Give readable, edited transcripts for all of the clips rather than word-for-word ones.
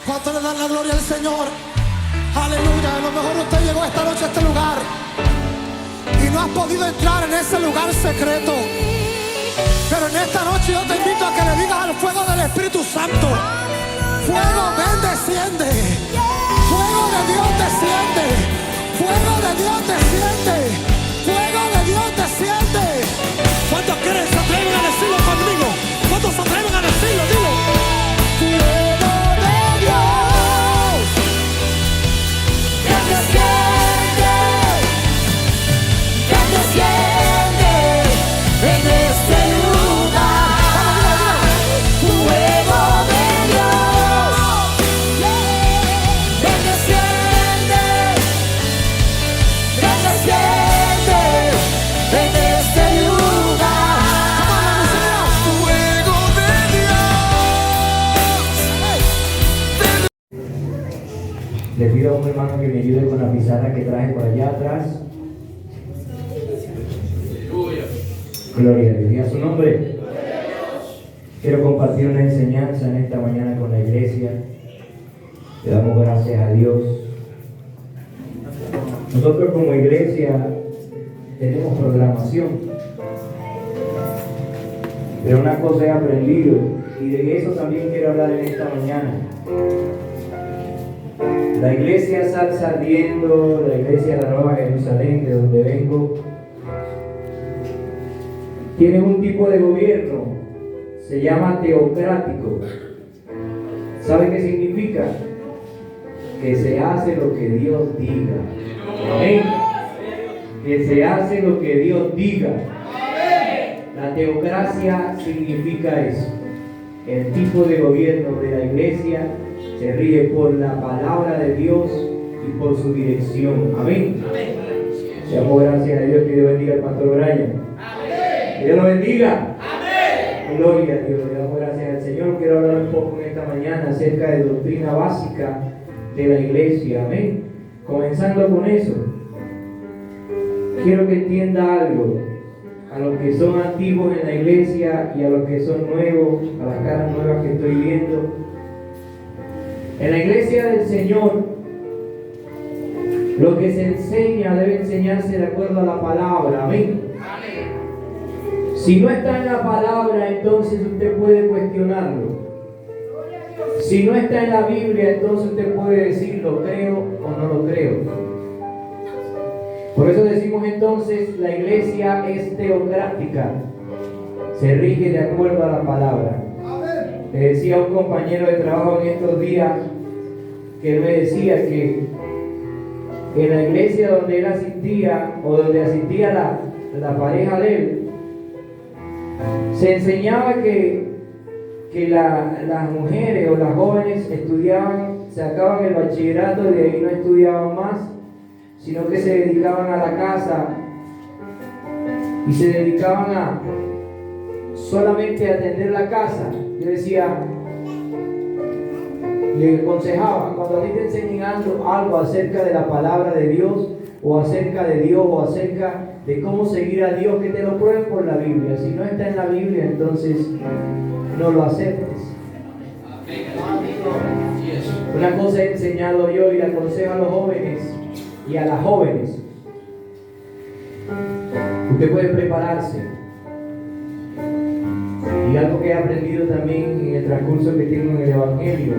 ¿Cuánto le dan la gloria al Señor? Aleluya. A lo mejor usted llegó esta noche a este lugar y no has podido entrar en ese lugar secreto, pero en esta noche yo te invito a que le digas al fuego del Espíritu Santo: fuego, ven, desciende. Fuego de Dios desciende. Fuego de Dios desciende. Fuego de Dios desciende. ¿Cuántos quieren, se atreven a decirlo conmigo? ¿Cuántos se atreven a decirlo? Dilo. Fuego de Dios que desciende, que desciende en este lugar. Fuego de Dios que desciende, que desciende en este lugar. Fuego de Dios. Le pido a un hermano que me ayude con la pizarra que traje por allá atrás. Gloria a Dios. Y a su nombre. Quiero compartir una enseñanza en esta mañana con la iglesia. Le damos gracias a Dios. Nosotros como iglesia tenemos programación. Pero una cosa he aprendido, y de eso también quiero hablar en esta mañana. La iglesia Salsa Ardiendo, la iglesia de la Nueva Jerusalén, de donde vengo, tiene un tipo de gobierno, se llama teocrático. ¿Sabe qué significa? Que se hace lo que Dios diga. Amén. Que se hace lo que Dios diga. La teocracia significa eso. El tipo de gobierno de la iglesia se rige por la palabra de Dios y por su dirección. Amén. Damos gracias a Dios. Que Dios bendiga al pastor Brian. Que Dios lo bendiga. Gloria a Dios. Le damos gracias al Señor. Quiero hablar un poco en esta mañana acerca de doctrina básica de la iglesia. Amén. Comenzando con eso, quiero que entienda algo. A los que son antiguos en la iglesia y a los que son nuevos, a las caras nuevas que estoy viendo. En la iglesia del Señor, lo que se enseña debe enseñarse de acuerdo a la palabra. Amén. Si no está en la palabra, entonces usted puede cuestionarlo. Si no está en la Biblia, entonces usted puede decir lo creo o no lo creo. Por eso decimos entonces, la iglesia es teocrática. Se rige de acuerdo a la palabra. Le decía a un compañero de trabajo en estos días que él me decía que en la iglesia donde él asistía, o donde asistía la pareja de él, se enseñaba que las mujeres o las jóvenes estudiaban, sacaban el bachillerato y de ahí no estudiaban más, sino que se dedicaban a la casa y se dedicaban a solamente atender la casa. Yo decía, le aconsejaba, cuando a ti te enseñan algo acerca de la palabra de Dios, o acerca de Dios, o acerca de cómo seguir a Dios, que te lo prueben por la Biblia. Si no está en la Biblia, entonces no lo aceptes. Una cosa he enseñado yo y le aconsejo a los jóvenes y a las jóvenes: usted puede prepararse. Y algo que he aprendido también en el transcurso que tengo en el Evangelio: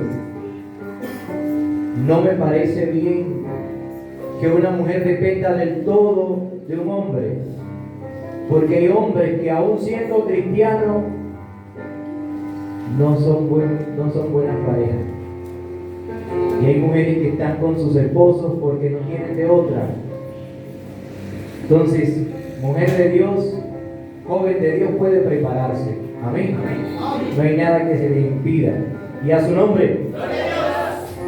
no me parece bien que una mujer dependa del todo de un hombre, porque hay hombres que aún siendo cristianos no son buenas parejas, y hay mujeres que están con sus esposos porque no tienen de otra. Entonces, mujer de Dios, joven de Dios, puede prepararse. Amén. No hay nada que se le impida. Y a su nombre.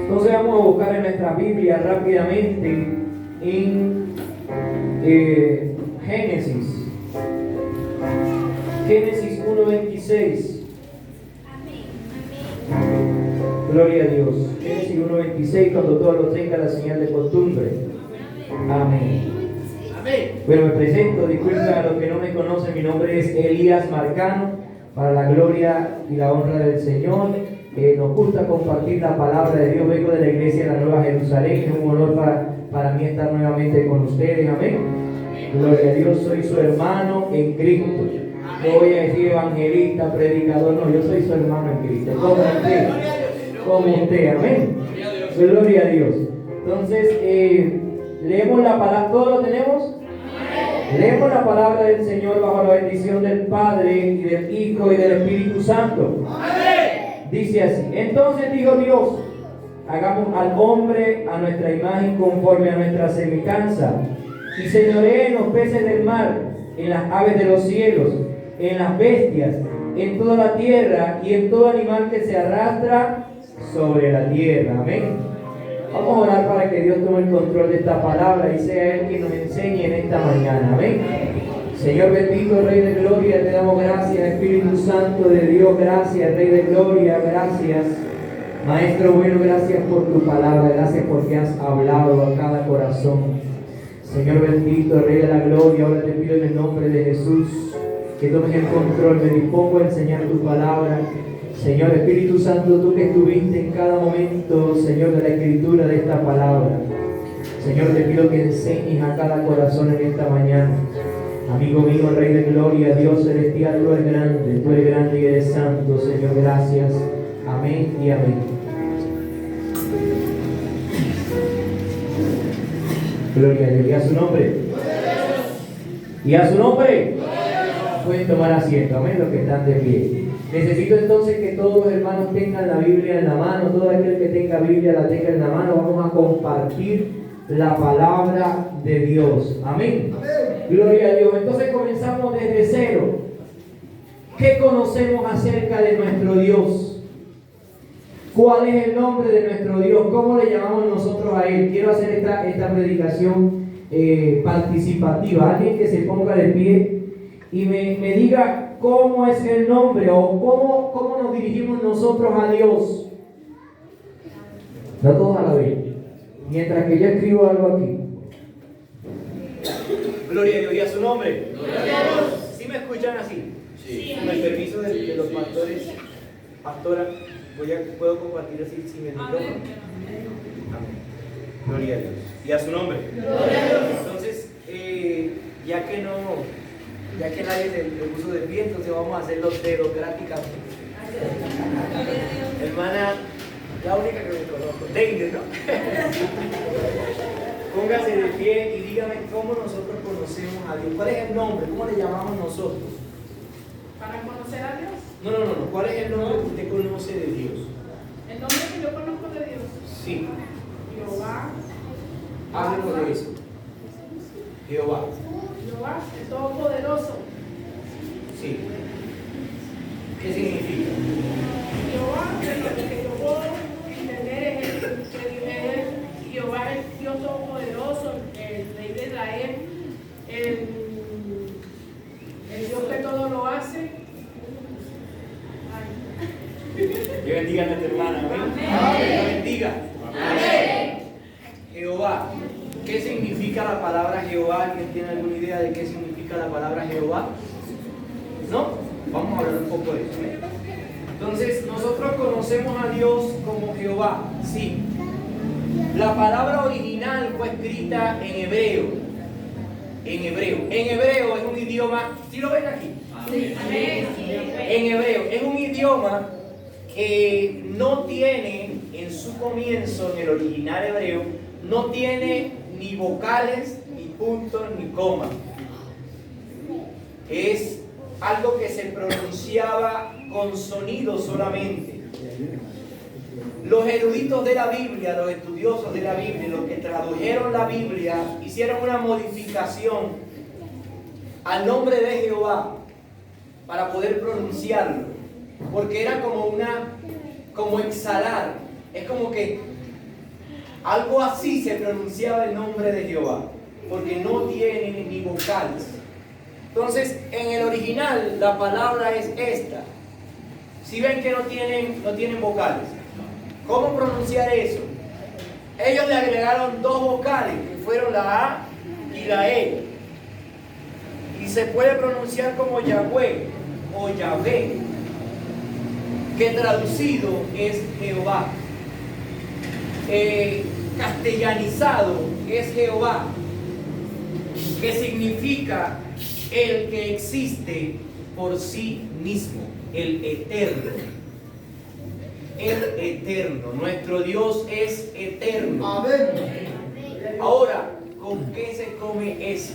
Entonces vamos a buscar en nuestra Biblia rápidamente en Génesis 1:26. Gloria a Dios. Génesis 1:26, cuando todos lo tengan, la señal de costumbre. Amén. Bueno, me presento, disculpen a los que no me conocen, mi nombre es Elías Marcano, para la gloria y la honra del Señor. nos gusta compartir la palabra de Dios. Vengo de la iglesia de la Nueva Jerusalén. Es un honor para mí estar nuevamente con ustedes. Amén. Gloria a Dios. Soy su hermano en Cristo. No voy a decir evangelista, predicador. No, yo soy su hermano en Cristo. Como usted. Como usted. Amén. Gloria a Dios. Entonces, leemos la palabra. ¿Todo lo tenemos? Leemos la palabra del Señor bajo la bendición del Padre y del Hijo y del Espíritu Santo. Dice así: entonces dijo Dios, hagamos al hombre a nuestra imagen conforme a nuestra semejanza, y señoree en los peces del mar, en las aves de los cielos, en las bestias, en toda la tierra y en todo animal que se arrastra sobre la tierra. Amén. Vamos a orar para que Dios tome el control de esta palabra y sea Él quien nos enseñe en esta mañana. Amén. Señor bendito, Rey de Gloria, te damos gracias, Espíritu Santo de Dios, gracias, Rey de Gloria, gracias. Maestro bueno, gracias por tu palabra, gracias porque has hablado a cada corazón. Señor bendito, Rey de la Gloria, ahora te pido en el nombre de Jesús que tomes el control, me dispongo a enseñar tu palabra. Señor Espíritu Santo, tú que estuviste en cada momento, Señor, de la escritura de esta palabra. Señor, te pido que enseñes a cada corazón en esta mañana. Amigo mío, Rey de Gloria, Dios celestial, tú eres grande y eres santo, Señor, gracias. Amén y amén. Gloria a Dios. ¿Y a su nombre? ¿Y a su nombre? Pueden tomar asiento, amén, los que están de pie. Necesito entonces que todos los hermanos tengan la Biblia en la mano. Todo aquel que tenga Biblia la tenga en la mano. Vamos a compartir la palabra de Dios. Amén. Gloria a Dios. Entonces comenzamos desde cero. ¿Qué conocemos acerca de nuestro Dios? ¿Cuál es el nombre de nuestro Dios? ¿Cómo le llamamos nosotros a Él? Quiero hacer esta predicación participativa. Alguien que se ponga de pie y me diga cómo es el nombre o cómo nos dirigimos nosotros a Dios. No todos a la vez. Mientras que yo escribo algo aquí. Gloria a Dios. ¿Y a su nombre? Gloria a Dios. ¿Sí me escuchan así? Sí. Con el permiso de los pastores, pastora, puedo compartir así sin el micrófono. Amén. Gloria a Dios. ¿Y a su nombre? Gloria a Dios. Entonces, ya que nadie le puso de pie, entonces vamos a hacerlo democráticamente. Hermana, la única que me conozco, Deine, ¿no? Póngase de pie y dígame cómo nosotros conocemos a Dios. ¿Cuál es el nombre? ¿Cómo le llamamos nosotros? ¿Para conocer a Dios? No. ¿Cuál es el nombre que usted conoce de Dios? El nombre que yo conozco de Dios. Sí. Jehová. Háblenos de eso. Jehová. Jehová, el Todopoderoso. Sí. ¿Qué significa? Jehová, lo que yo puedo entender es que Jehová es el Dios Todopoderoso, el Rey de Israel, el Dios que todo lo hace. Que bendiga a nuestra hermana. Amén. Que bendiga. Amén. Jehová. ¿Qué significa la palabra Jehová? ¿Alguien tiene alguna idea de qué significa la palabra Jehová? ¿No? Vamos a hablar un poco de eso. Entonces, nosotros conocemos a Dios como Jehová. Sí. La palabra original fue escrita en hebreo. En hebreo es un idioma. ¿Sí lo ven aquí? Sí. En hebreo es un idioma que no tiene en su comienzo, en el original hebreo, no tiene ni vocales, ni puntos, ni comas. Es algo que se pronunciaba con sonido solamente. Los eruditos de la Biblia, los estudiosos de la Biblia, los que tradujeron la Biblia, hicieron una modificación al nombre de Jehová para poder pronunciarlo, porque era como exhalar. Es como que algo así se pronunciaba el nombre de Jehová, porque no tiene ni vocales. Entonces, en el original la palabra es esta. Si ven que no tienen vocales, ¿cómo pronunciar eso? Ellos le agregaron dos vocales, que fueron la A y la E. Y se puede pronunciar como Yahweh o Yahvé, que traducido es Jehová. Castellanizado es Jehová, que significa el que existe por sí mismo, el eterno. El eterno, nuestro Dios es eterno. Amén. Ahora, ¿con qué se come eso?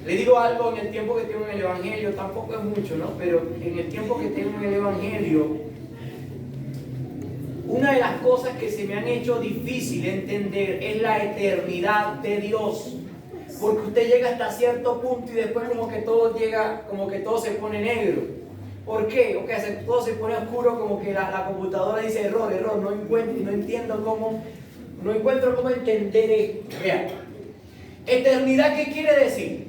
Le digo algo, en el tiempo que tengo en el Evangelio, tampoco es mucho, ¿no? Pero en el tiempo que tengo en el Evangelio, una de las cosas que se me han hecho difícil entender es la eternidad de Dios. Porque usted llega hasta cierto punto y después como que todo llega, como que todo se pone negro. ¿Por qué? O que todo se pone oscuro, como que la computadora dice error, no entiendo cómo, no encuentro cómo entender esto. Vean, eternidad, ¿qué quiere decir?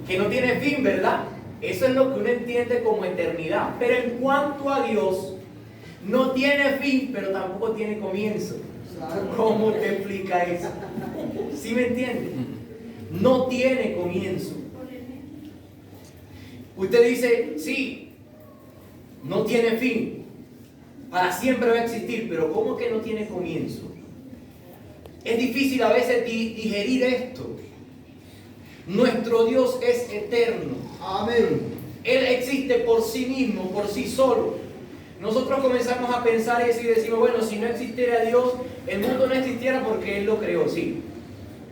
Que no tiene fin, ¿verdad? Eso es lo que uno entiende como eternidad. Pero en cuanto a Dios, no tiene fin, pero tampoco tiene comienzo. ¿Cómo te explica eso? ¿Sí me entiende? No tiene comienzo. Usted dice, sí, no tiene fin, para siempre va a existir, pero ¿cómo que no tiene comienzo? Es difícil a veces digerir esto. Nuestro Dios es eterno. Amén. Él existe por sí mismo, por sí solo. Nosotros comenzamos a pensar eso y decimos, bueno, si no existiera Dios, el mundo no existiera porque Él lo creó, sí.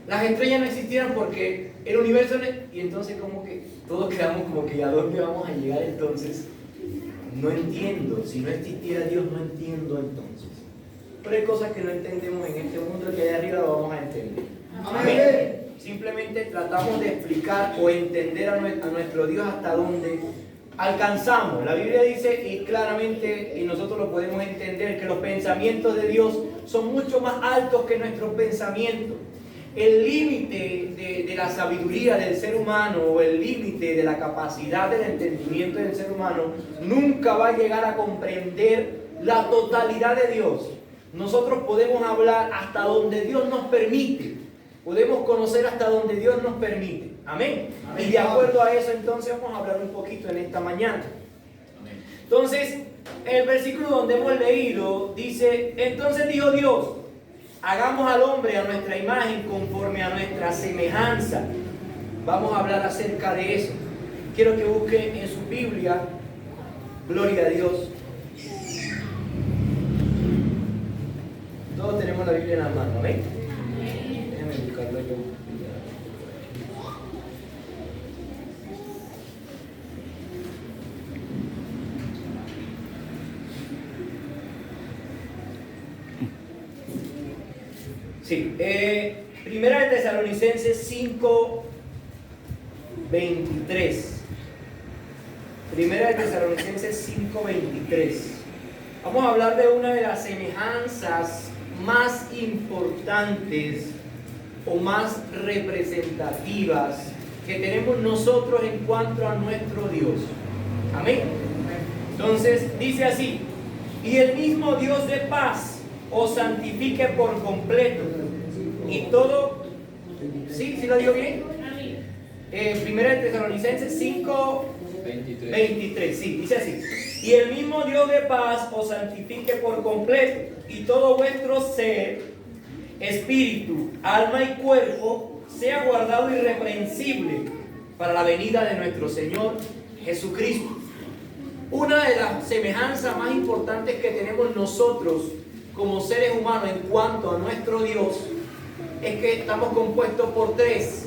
Las estrellas no existieran porque el universo no... Y entonces como que todos quedamos como que ¿a dónde vamos a llegar entonces? No entiendo. Si no existiera Dios, no entiendo entonces. Pero hay cosas que no entendemos en este mundo que de arriba lo vamos a entender. Amén. Simplemente tratamos de explicar o entender a nuestro Dios hasta dónde alcanzamos. La Biblia dice, y claramente, y nosotros lo podemos entender, que los pensamientos de Dios son mucho más altos que nuestros pensamientos. El límite de la sabiduría del ser humano o el límite de la capacidad del entendimiento del ser humano nunca va a llegar a comprender la totalidad de Dios. Nosotros podemos hablar hasta donde Dios nos permite. Podemos conocer hasta donde Dios nos permite. Amén. Amén. Y de acuerdo a eso, entonces vamos a hablar un poquito en esta mañana. Amén. Entonces, el versículo donde hemos leído dice, entonces dijo Dios, hagamos al hombre a nuestra imagen conforme a nuestra semejanza. Vamos a hablar acerca de eso. Quiero que busquen en su Biblia, gloria a Dios. Todos tenemos la Biblia en la mano, ¿amén? Déjame buscarlo yo. Sí, Primera de Tesalonicenses 5:23. Primera de Tesalonicenses 5:23. Vamos a hablar de una de las semejanzas más importantes o más representativas que tenemos nosotros en cuanto a nuestro Dios. Amén. Entonces dice así, y el mismo Dios de paz os santifique por completo y todo, ¿sí lo digo bien? Primera de Tesalonicenses 5:23, sí, dice así, y el mismo Dios de paz os santifique por completo y todo vuestro ser, espíritu, alma y cuerpo sea guardado irreprensible para la venida de nuestro Señor Jesucristo. Una de las semejanzas más importantes que tenemos nosotros como seres humanos en cuanto a nuestro Dios es que estamos compuestos por tres.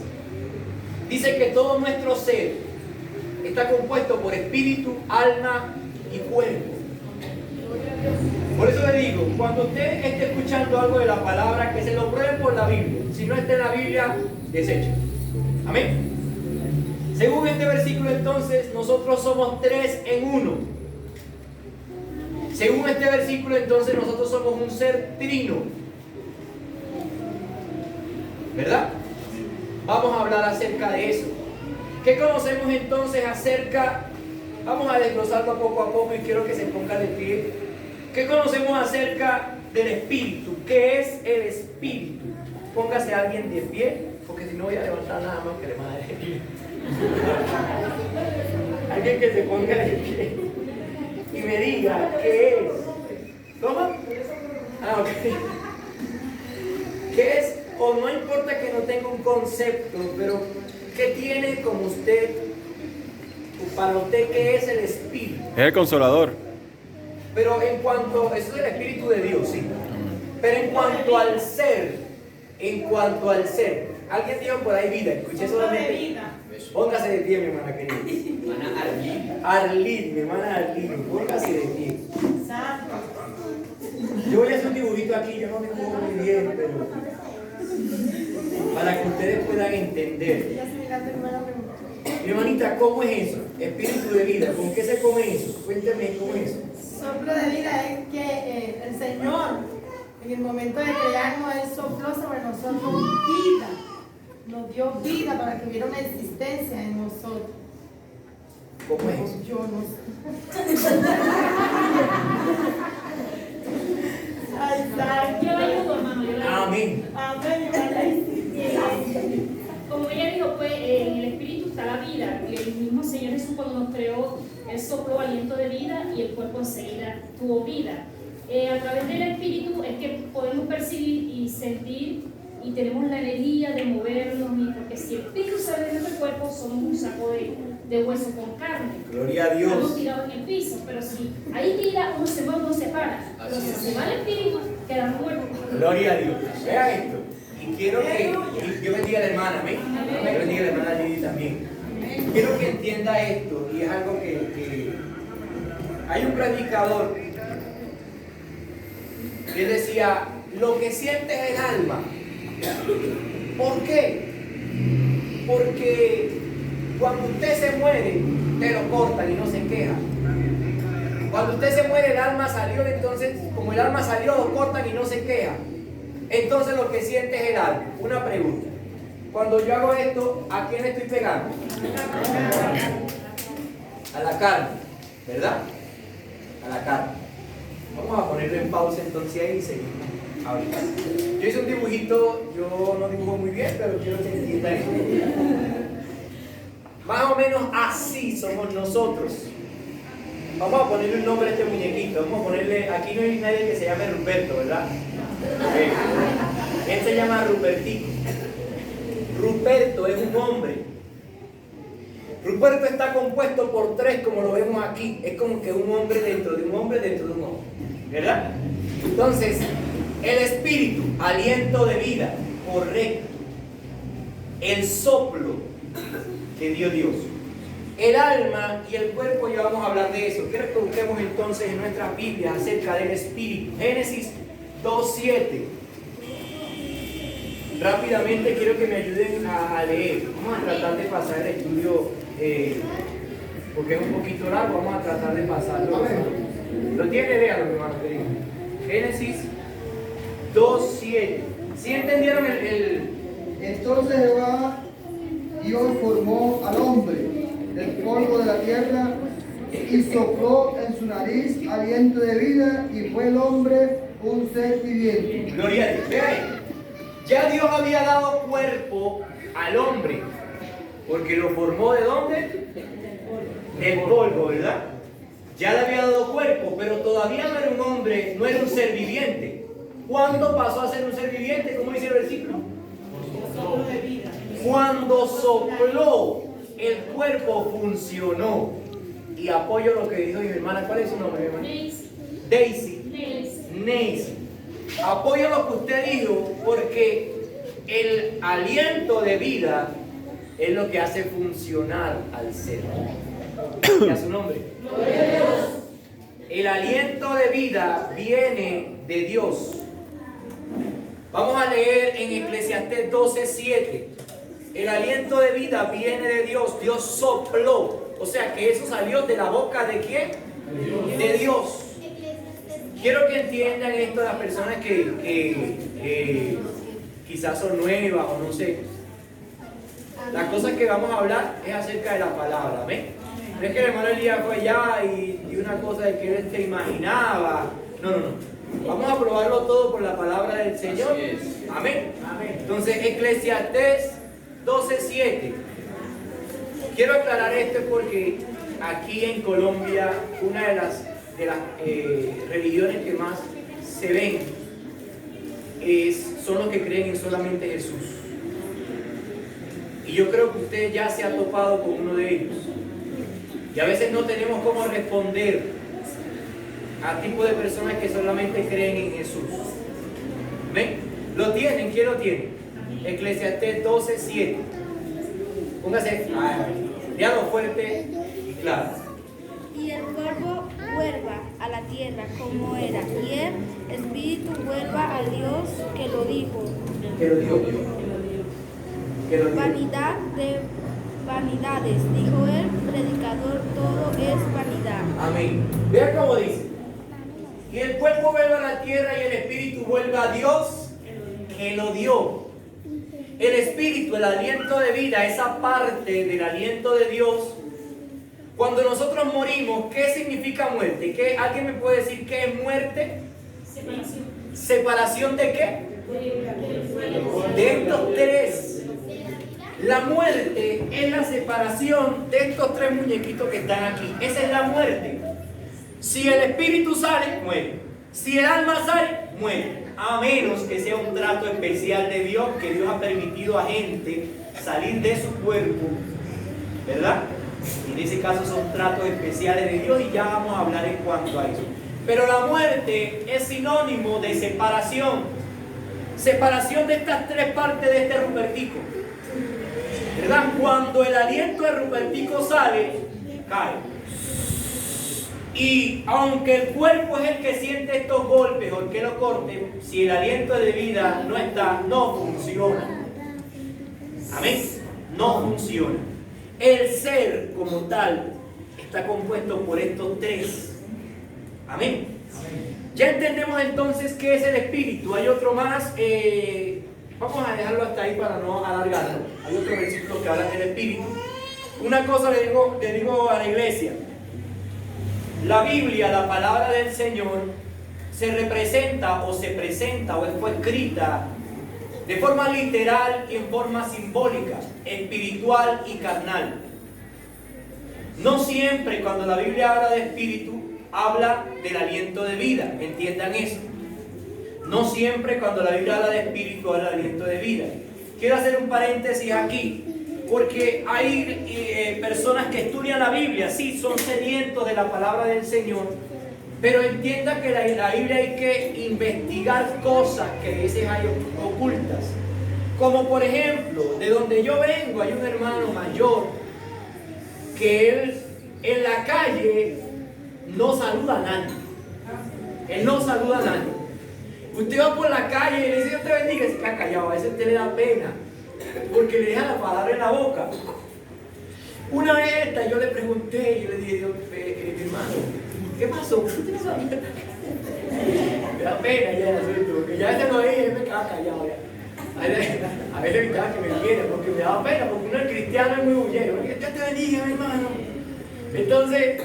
Dice que todo nuestro ser está compuesto por espíritu, alma y cuerpo. Por eso le digo, cuando usted esté escuchando algo de la palabra, que se lo pruebe por la Biblia. Si no está en la Biblia, deseche. Amén. Según este versículo, entonces, nosotros somos tres en uno. Según este versículo, entonces, nosotros somos un ser trino. ¿Verdad? Vamos a hablar acerca de eso. ¿Qué conocemos entonces acerca? Vamos a desglosarlo poco a poco y quiero que se ponga de pie. ¿Qué conocemos acerca del espíritu? ¿Qué es el espíritu? Póngase alguien de pie, porque si no voy a levantar nada más que le madre. Alguien que se ponga de pie y me diga qué es. ¿Cómo? Ok. ¿Qué es? O no importa que no tenga un concepto, pero ¿qué tiene como usted, o para usted, qué es el Espíritu? Es el Consolador. Pero en cuanto, eso es el Espíritu de Dios, sí. Pero en cuanto al ser, alguien dijo por ahí vida, escuché solamente. Póngase de pie, mi hermana querida. Arlene, mi hermana Arlene, póngase de pie. Yo voy a hacer un dibujito aquí, yo no dibujo muy bien, pero para que ustedes puedan entender. Mi hermanita, ¿cómo es eso? Espíritu de vida, ¿con qué se come eso? Cuénteme cómo es eso. Soplo de vida es que el Señor, en el momento de crearnos, Él sopló sobre nosotros vida. Nos dio vida para que hubiera una existencia en nosotros. ¿Cómo es eso? Yo no sé. Ay, Yo la ayudo, hermano. Yo la ayudo. Amén. Como ella dijo, pues en el Espíritu está la vida. Y el mismo Señor Jesús, cuando nos creó, Él sopló aliento de vida y el cuerpo enseguida tuvo vida. A través del Espíritu es que podemos percibir y sentir y tenemos la energía de movernos, porque si el Espíritu sale de nuestro cuerpo, somos un saco de hueso con carne. Gloria a Estamos Dios. tirados en el piso, pero si hay vida, uno se mueve, uno se para. Pero si se va el Espíritu, quedamos muertos. Gloria a Dios. Vea esto. Y quiero que Dios bendiga a la hermana, amén. Dios bendiga a la hermana Lili también. Quiero que entienda esto, y es algo que hay un predicador que decía, lo que siente es el alma. ¿Por qué? Porque cuando usted se muere, te lo cortan y no se queja. Cuando usted se muere, el alma salió, entonces, como el alma salió, lo cortan y no se queja. Entonces lo que siente es el alma. Una pregunta. Cuando yo hago esto, ¿a quién estoy pegando? A la carne, ¿verdad? A la carne. Vamos a ponerlo en pausa entonces ahí y seguimos. Ahorita. Yo hice un dibujito, yo no dibujo muy bien, pero quiero que entiendan esto. Más o menos así somos nosotros. Vamos a ponerle un nombre a este muñequito. Vamos a ponerle, aquí no hay nadie que se llame Ruperto, ¿verdad? Él se llama Rupertico. Ruperto es un hombre. Ruperto está compuesto por tres, como lo vemos aquí. Es como que un hombre dentro de un hombre dentro de un hombre, ¿verdad? Entonces, el espíritu, aliento de vida, correcto. El soplo que dio Dios. El alma y el cuerpo, ya vamos a hablar de eso. Quiero que busquemos entonces en nuestras Biblias acerca del espíritu. Génesis 2:7. Rápidamente quiero que me ayuden a leer. Vamos a tratar de pasar el estudio, porque es un poquito largo. Vamos a tratar de pasarlo. ¿Lo tiene? Léalo, hermano. Génesis 2:7. ¿Sí entendieron el? Entonces Jehová Dios formó al hombre del polvo de la tierra y sopló en su nariz aliento de vida y fue el hombre un ser viviente. Gloria a Dios. Vean, ya Dios había dado cuerpo al hombre, porque lo formó ¿de dónde? Del polvo, ¿verdad? Ya le había dado cuerpo, pero todavía no era un hombre, no era un ser viviente. ¿Cuándo pasó a ser un ser viviente? ¿Cómo dice el versículo? Cuando sopló, el cuerpo funcionó. Y apoyo lo que dijo mi hermana. ¿Cuál es su nombre, hermana? Daisy. Neisy. Apoyo lo que usted dijo, porque el aliento de vida es lo que hace funcionar al ser. ¿Qué es su nombre? El aliento de vida viene de Dios. Vamos a leer en Eclesiastés 12:7. El aliento de vida viene de Dios. Dios sopló. O sea que eso salió de la boca ¿de quién? De Dios. Quiero que entiendan esto las personas que quizás son nuevas o no sé. Las cosas que vamos a hablar es acerca de la palabra. ¿Amén? No es que el hermano Elías fue allá y una cosa de que él se imaginaba. No. Vamos a probarlo todo por la palabra del Señor. Amén. Entonces, Eclesiastés 12:7. Quiero aclarar esto porque aquí en Colombia una de las religiones que más se ven son los que creen en solamente Jesús. Y yo creo que usted ya se ha topado con uno de ellos. Y a veces no tenemos cómo responder a tipo de personas que solamente creen en Jesús. ¿Ven? ¿Lo tienen? ¿Quién lo tiene? Eclesiastés 12:7. Póngase, diálogo fuerte y claro. Y el polvo vuelva a la tierra como era, y el espíritu vuelva a Dios que lo dijo. Que lo dijo. Que lo dijo. Vanidad de vanidades, dijo el predicador, todo es vanidad. Amén. Vea cómo dice. Y el cuerpo vuelva a la tierra y el espíritu vuelva a Dios que lo dio. El espíritu, el aliento de vida, esa parte del aliento de Dios. Cuando nosotros morimos, ¿qué significa muerte? ¿Alguien me puede decir qué es muerte? Separación. ¿Separación de qué? De estos tres. La muerte es la separación de estos tres muñequitos que están aquí. Esa es la muerte. Si el espíritu sale, muere. Si el alma sale, muere. A menos que sea un trato especial de Dios, que Dios ha permitido a gente salir de su cuerpo, ¿verdad? En ese caso son tratos especiales de Dios y ya vamos a hablar en cuanto a eso. Pero la muerte es sinónimo de separación. Separación de estas tres partes de este Rupertico, ¿verdad? Cuando el aliento de Rupertico sale, cae. Y aunque el cuerpo es el que siente estos golpes o el que lo corte, si el aliento de vida no está, no funciona. Amén. No funciona. El ser como tal está compuesto por estos tres. Amén. Ya entendemos entonces qué es el espíritu. Hay otro más. Vamos a dejarlo hasta ahí para no alargarlo. Hay otro versículo que habla del espíritu. Una cosa le digo a la iglesia. La Biblia, la palabra del Señor, se representa o se presenta o fue escrita de forma literal y en forma simbólica, espiritual y carnal. No siempre cuando la Biblia habla de espíritu, habla del aliento de vida, entiendan eso. No siempre cuando la Biblia habla de espíritu, habla del aliento de vida. Quiero hacer un paréntesis aquí. Porque hay personas que estudian la Biblia, sí, son sedientos de la palabra del Señor, pero entiendan que la Biblia hay que investigar cosas que a veces hay ocultas. Como por ejemplo, de donde yo vengo hay un hermano mayor que él en la calle no saluda a nadie. Él no saluda a nadie. Usted va por la calle y le dice Dios te bendiga y se queda callado, a veces te le da pena. Porque le deja la palabra en la boca. Una vez yo le pregunté, yo le dije, hermano, ¿qué pasó? Me da pena ya el asunto, porque ya ese no es, él me quedaba callado ya. A veces evitaba que me viera, porque me daba pena, porque uno es cristiano es muy bullero. Dios te bendiga, mi hermano. Entonces,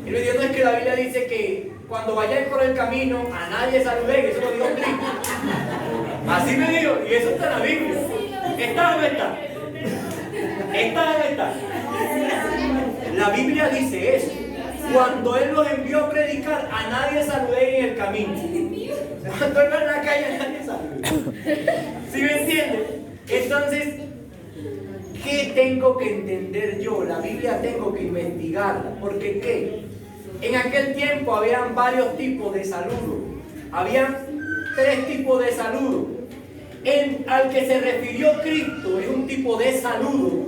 y lo diciendo es que la Biblia dice que cuando vayáis por el camino, a nadie saludéis, eso lo dijo Cristo. Así me dijo, y eso está en la Biblia. ¿Está o no está? ¿Está o no está? La Biblia dice eso. Cuando Él los envió a predicar, a nadie saludé en el camino. Cuando Él va en la calle, a nadie saludé. ¿Sí me entienden? Entonces, ¿qué tengo que entender yo? La Biblia tengo que investigarla. ¿Porque qué? En aquel tiempo habían varios tipos de saludos. Habían tres tipos de saludos. Al que se refirió Cristo es un tipo de saludo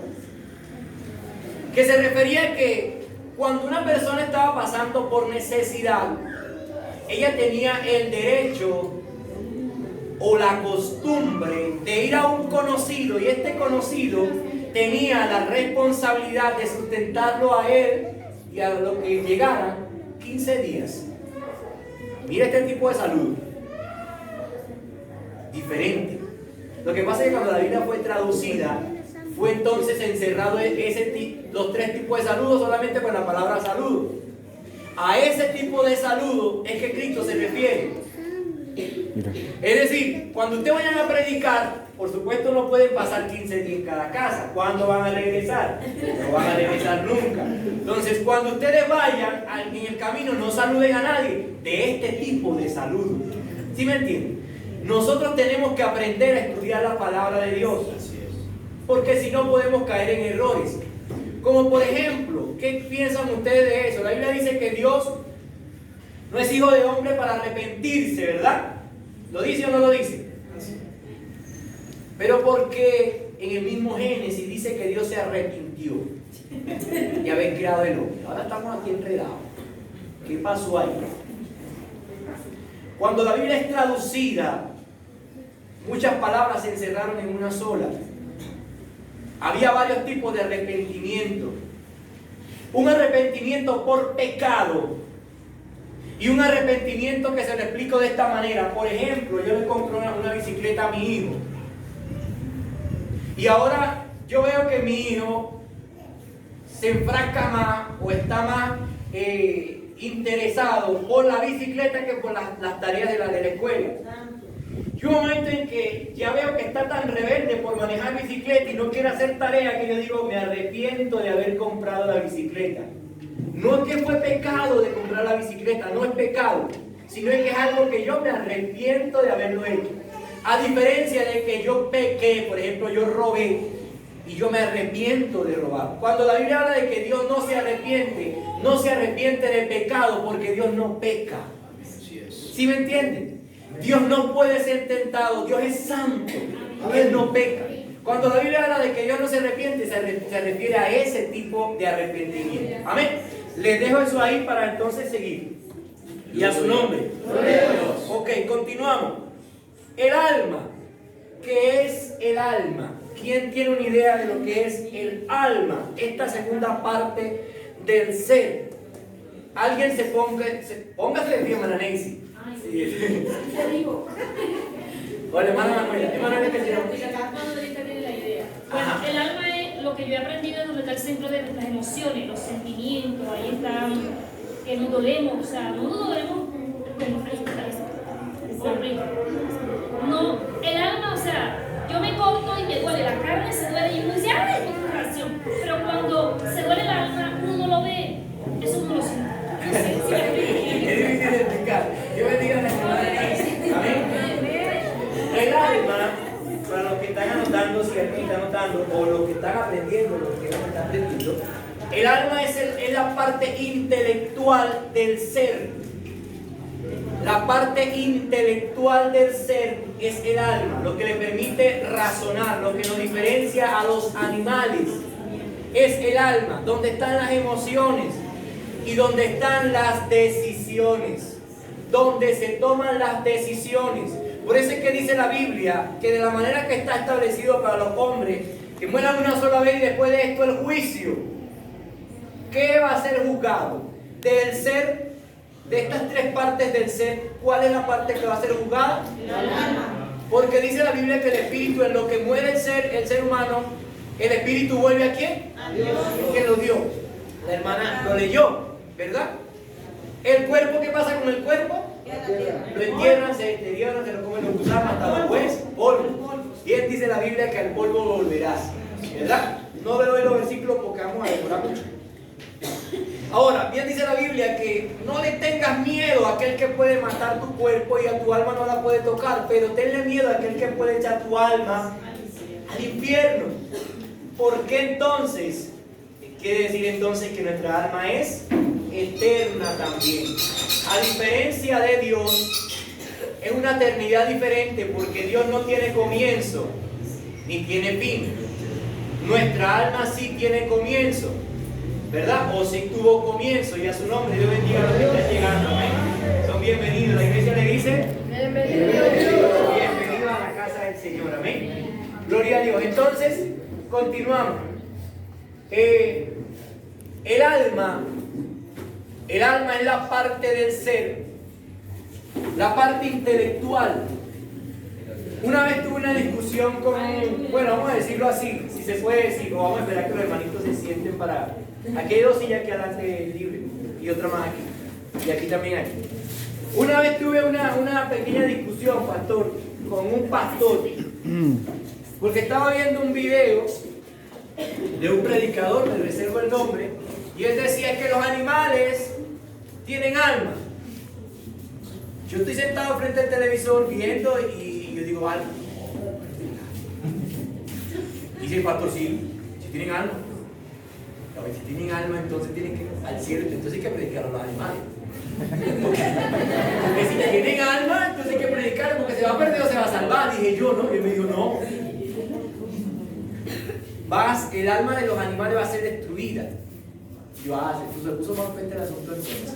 que se refería a que cuando una persona estaba pasando por necesidad, ella tenía el derecho o la costumbre de ir a un conocido, y este conocido tenía la responsabilidad de sustentarlo a él y a lo que llegaran 15 días. Mira este tipo de saludo diferente. Lo que pasa es que cuando la Biblia fue traducida, fue entonces encerrado los tres tipos de saludos solamente con la palabra saludo. A ese tipo de saludo es que Cristo se refiere. Es decir, cuando usted vayan a predicar, por supuesto, no pueden pasar 15 días en cada casa. ¿Cuándo van a regresar? No van a regresar nunca. Entonces, cuando ustedes vayan en el camino, no saluden a nadie de este tipo de saludo. ¿Sí me entienden? Nosotros tenemos que aprender a estudiar la palabra de Dios, porque si no podemos caer en errores. Como por ejemplo, ¿qué piensan ustedes de eso? La Biblia dice que Dios no es hijo de hombre para arrepentirse, ¿verdad? ¿Lo dice o no lo dice? Pero porque en el mismo Génesis dice que Dios se arrepintió de haber creado el hombre. Ahora estamos aquí enredados. ¿Qué pasó ahí? Cuando la Biblia es traducida, muchas palabras se encerraron en una sola. Había varios tipos de arrepentimiento. Un arrepentimiento por pecado y un arrepentimiento que se lo explico de esta manera. Por ejemplo, yo le compro una bicicleta a mi hijo y ahora yo veo que mi hijo se enfrasca más o está más interesado por la bicicleta que por las tareas de la escuela. Y un momento en que ya veo que está tan rebelde por manejar bicicleta y no quiere hacer tarea, que yo digo, me arrepiento de haber comprado la bicicleta. No es que fue pecado de comprar la bicicleta, no es pecado, sino es que es algo que yo me arrepiento de haberlo hecho. A diferencia de que yo pequé, por ejemplo, yo robé y yo me arrepiento de robar. Cuando la Biblia habla de que Dios no se arrepiente de pecado porque Dios no peca. ¿Sí me entienden? Dios no puede ser tentado, Dios es santo, Él no peca. Cuando la Biblia habla de que Dios no se arrepiente, se refiere a ese tipo de arrepentimiento. Amén. Les dejo eso ahí para entonces seguir. Y a su nombre. Ok, continuamos. El alma. ¿Qué es el alma? ¿Quién tiene una idea de lo que es el alma? Esta segunda parte del ser. Alguien póngase de pie, hermana Nancy. Sí. Hola, hermana Manuela. Hermana, ¿qué será? Bueno, el alma es lo que yo he aprendido, es donde está el centro de nuestras emociones, los sentimientos, ahí están, que nos dolemos, o sea, no nos dolemos, bueno, ahí está, horrible. No, el alma, o sea, yo me corto y me duele, la carne se duele y uno dice, ¡ay, qué reacción! Pero cuando se duele el alma, uno no lo ve, eso uno lo siente. No sé si me explico. Es difícil de explicar. Yo bendiga a la hermana Nancy. Amén. El alma, para los que están anotando, si alguien está anotando, o los que están aprendiendo, los que no están aprendiendo, el alma es la parte intelectual del ser. La parte intelectual del ser es el alma, lo que le permite razonar, lo que nos diferencia a los animales. Es el alma, donde están las emociones y donde están las decisiones, donde se toman las decisiones. Por eso es que dice la Biblia que de la manera que está establecido para los hombres, que mueran una sola vez y después de esto el juicio. ¿Qué va a ser juzgado? Del ser, de estas tres partes del ser, ¿cuál es la parte que va a ser juzgada? El alma. Porque dice la Biblia que el espíritu, en lo que muere el ser humano, el espíritu vuelve ¿a quién? A Dios. ¿Quién lo dio? La hermana lo leyó, ¿verdad? ¿El cuerpo qué pasa con el cuerpo? Lo entierran, se deterioran, se lo comen los gusanos, hasta después polvo. Bien dice la Biblia que al polvo volverás, ¿verdad? No le doy los versículos porque vamos a demorar mucho. Ahora, bien dice la Biblia que no le tengas miedo a aquel que puede matar tu cuerpo y a tu alma no la puede tocar, pero tenle miedo a aquel que puede echar tu alma al infierno. ¿Por qué entonces? Quiere decir entonces que nuestra alma es eterna también. A diferencia de Dios, es una eternidad diferente porque Dios no tiene comienzo ni tiene fin. Nuestra alma sí tiene comienzo, ¿verdad? O sí tuvo comienzo, y a su nombre Dios bendiga a los que están llegando. Amén. Son bienvenidos. La iglesia le dice: bienvenido a la casa del Señor. Amén. Gloria a Dios. Entonces, continuamos. El alma es la parte del ser, la parte intelectual. Una vez tuve una discusión con, bueno, vamos a decirlo así, si se puede decir, o vamos a esperar que los hermanitos se sienten para... Aquí hay dos sillas que adelante libre y otra más aquí, y aquí también aquí. Una vez tuve una pequeña discusión, pastor, con un pastor Porque estaba viendo un video de un predicador, me reservo el nombre, y él decía que los animales tienen alma. Yo estoy sentado frente al televisor viendo y yo digo alma. Dice el pastor, sí, si tienen alma. A ver, si tienen alma, entonces tienen que ir al cielo, entonces hay que predicar a los animales. Porque si tienen alma, entonces hay que predicar, porque se va a perder o se va a salvar. Dije yo, ¿no? Y él me dijo, no. El alma de los animales va a ser destruida. Yo, se puso más frente al asunto entonces.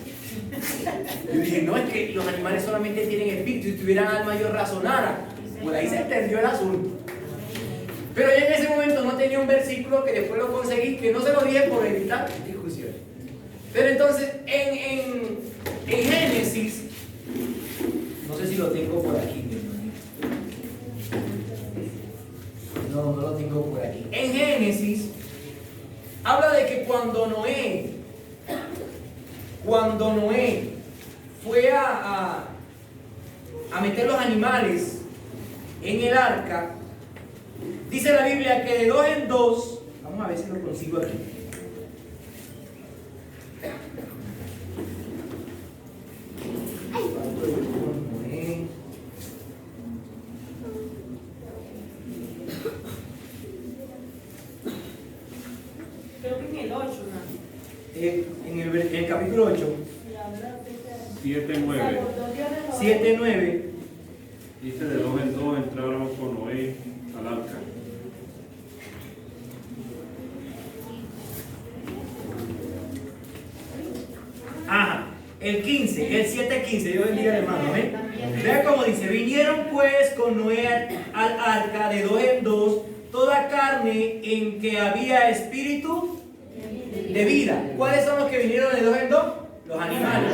Yo dije, no, es que los animales solamente tienen espíritu. Si tuvieran alma, yo razonara. Por ahí se entendió el asunto. Pero yo en ese momento no tenía un versículo que después lo conseguí, que no se lo dije por evitar discusiones. Pero entonces, en Génesis, no sé si lo tengo por aquí, mi hermanito. No lo tengo por aquí. En Génesis, habla de que cuando Noé fue a meter los animales en el arca, dice la Biblia que de 2 en 2, vamos a ver si lo consigo aquí. Creo que en el 8, ¿no? En el capítulo 8, 7:9. 7:9. Dice: de 2 en 2 entraron con Noé al arca. Ajá, el 15, el 7:15, Dios bendiga al hermano, ¿ven? Vean cómo dice: vinieron pues con Noé al arca de 2 en 2 toda carne en que había espíritu de vida. ¿Cuáles son los que vinieron de 2 en 2? Los animales.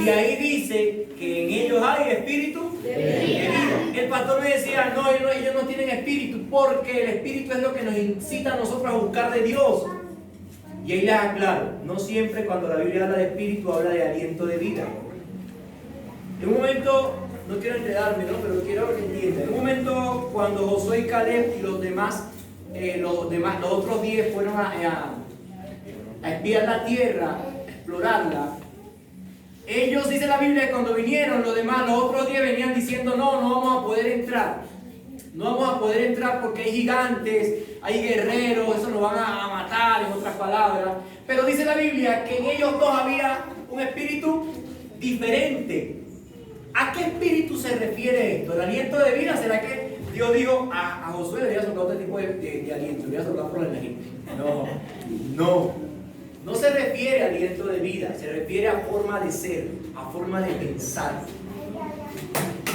Y ahí dice que en ellos hay espíritu de vida. El pastor me decía, no, ellos no tienen espíritu, porque el espíritu es lo que nos incita a nosotros a buscar de Dios. Y ahí les aclaro, no siempre cuando la Biblia habla de espíritu habla de aliento de vida. En un momento, no quiero enredarme, ¿no? Pero quiero que entiendan. En un momento, cuando Josué y Caleb y los otros 10 fueron a espiar la tierra, a explorarla, ellos, dice la Biblia, que cuando vinieron los otros 10 venían diciendo, no vamos a poder entrar. No vamos a poder entrar porque hay gigantes, hay guerreros, eso nos van a matar, en otras palabras. Pero dice la Biblia que en ellos dos había un espíritu diferente. ¿A qué espíritu se refiere esto? ¿El aliento de vida? ¿Será que Dios dijo a Josué le había soplado otro tipo de aliento? Le había soplado por la nariz. No se refiere a aliento de vida, se refiere a forma de ser, a forma de pensar.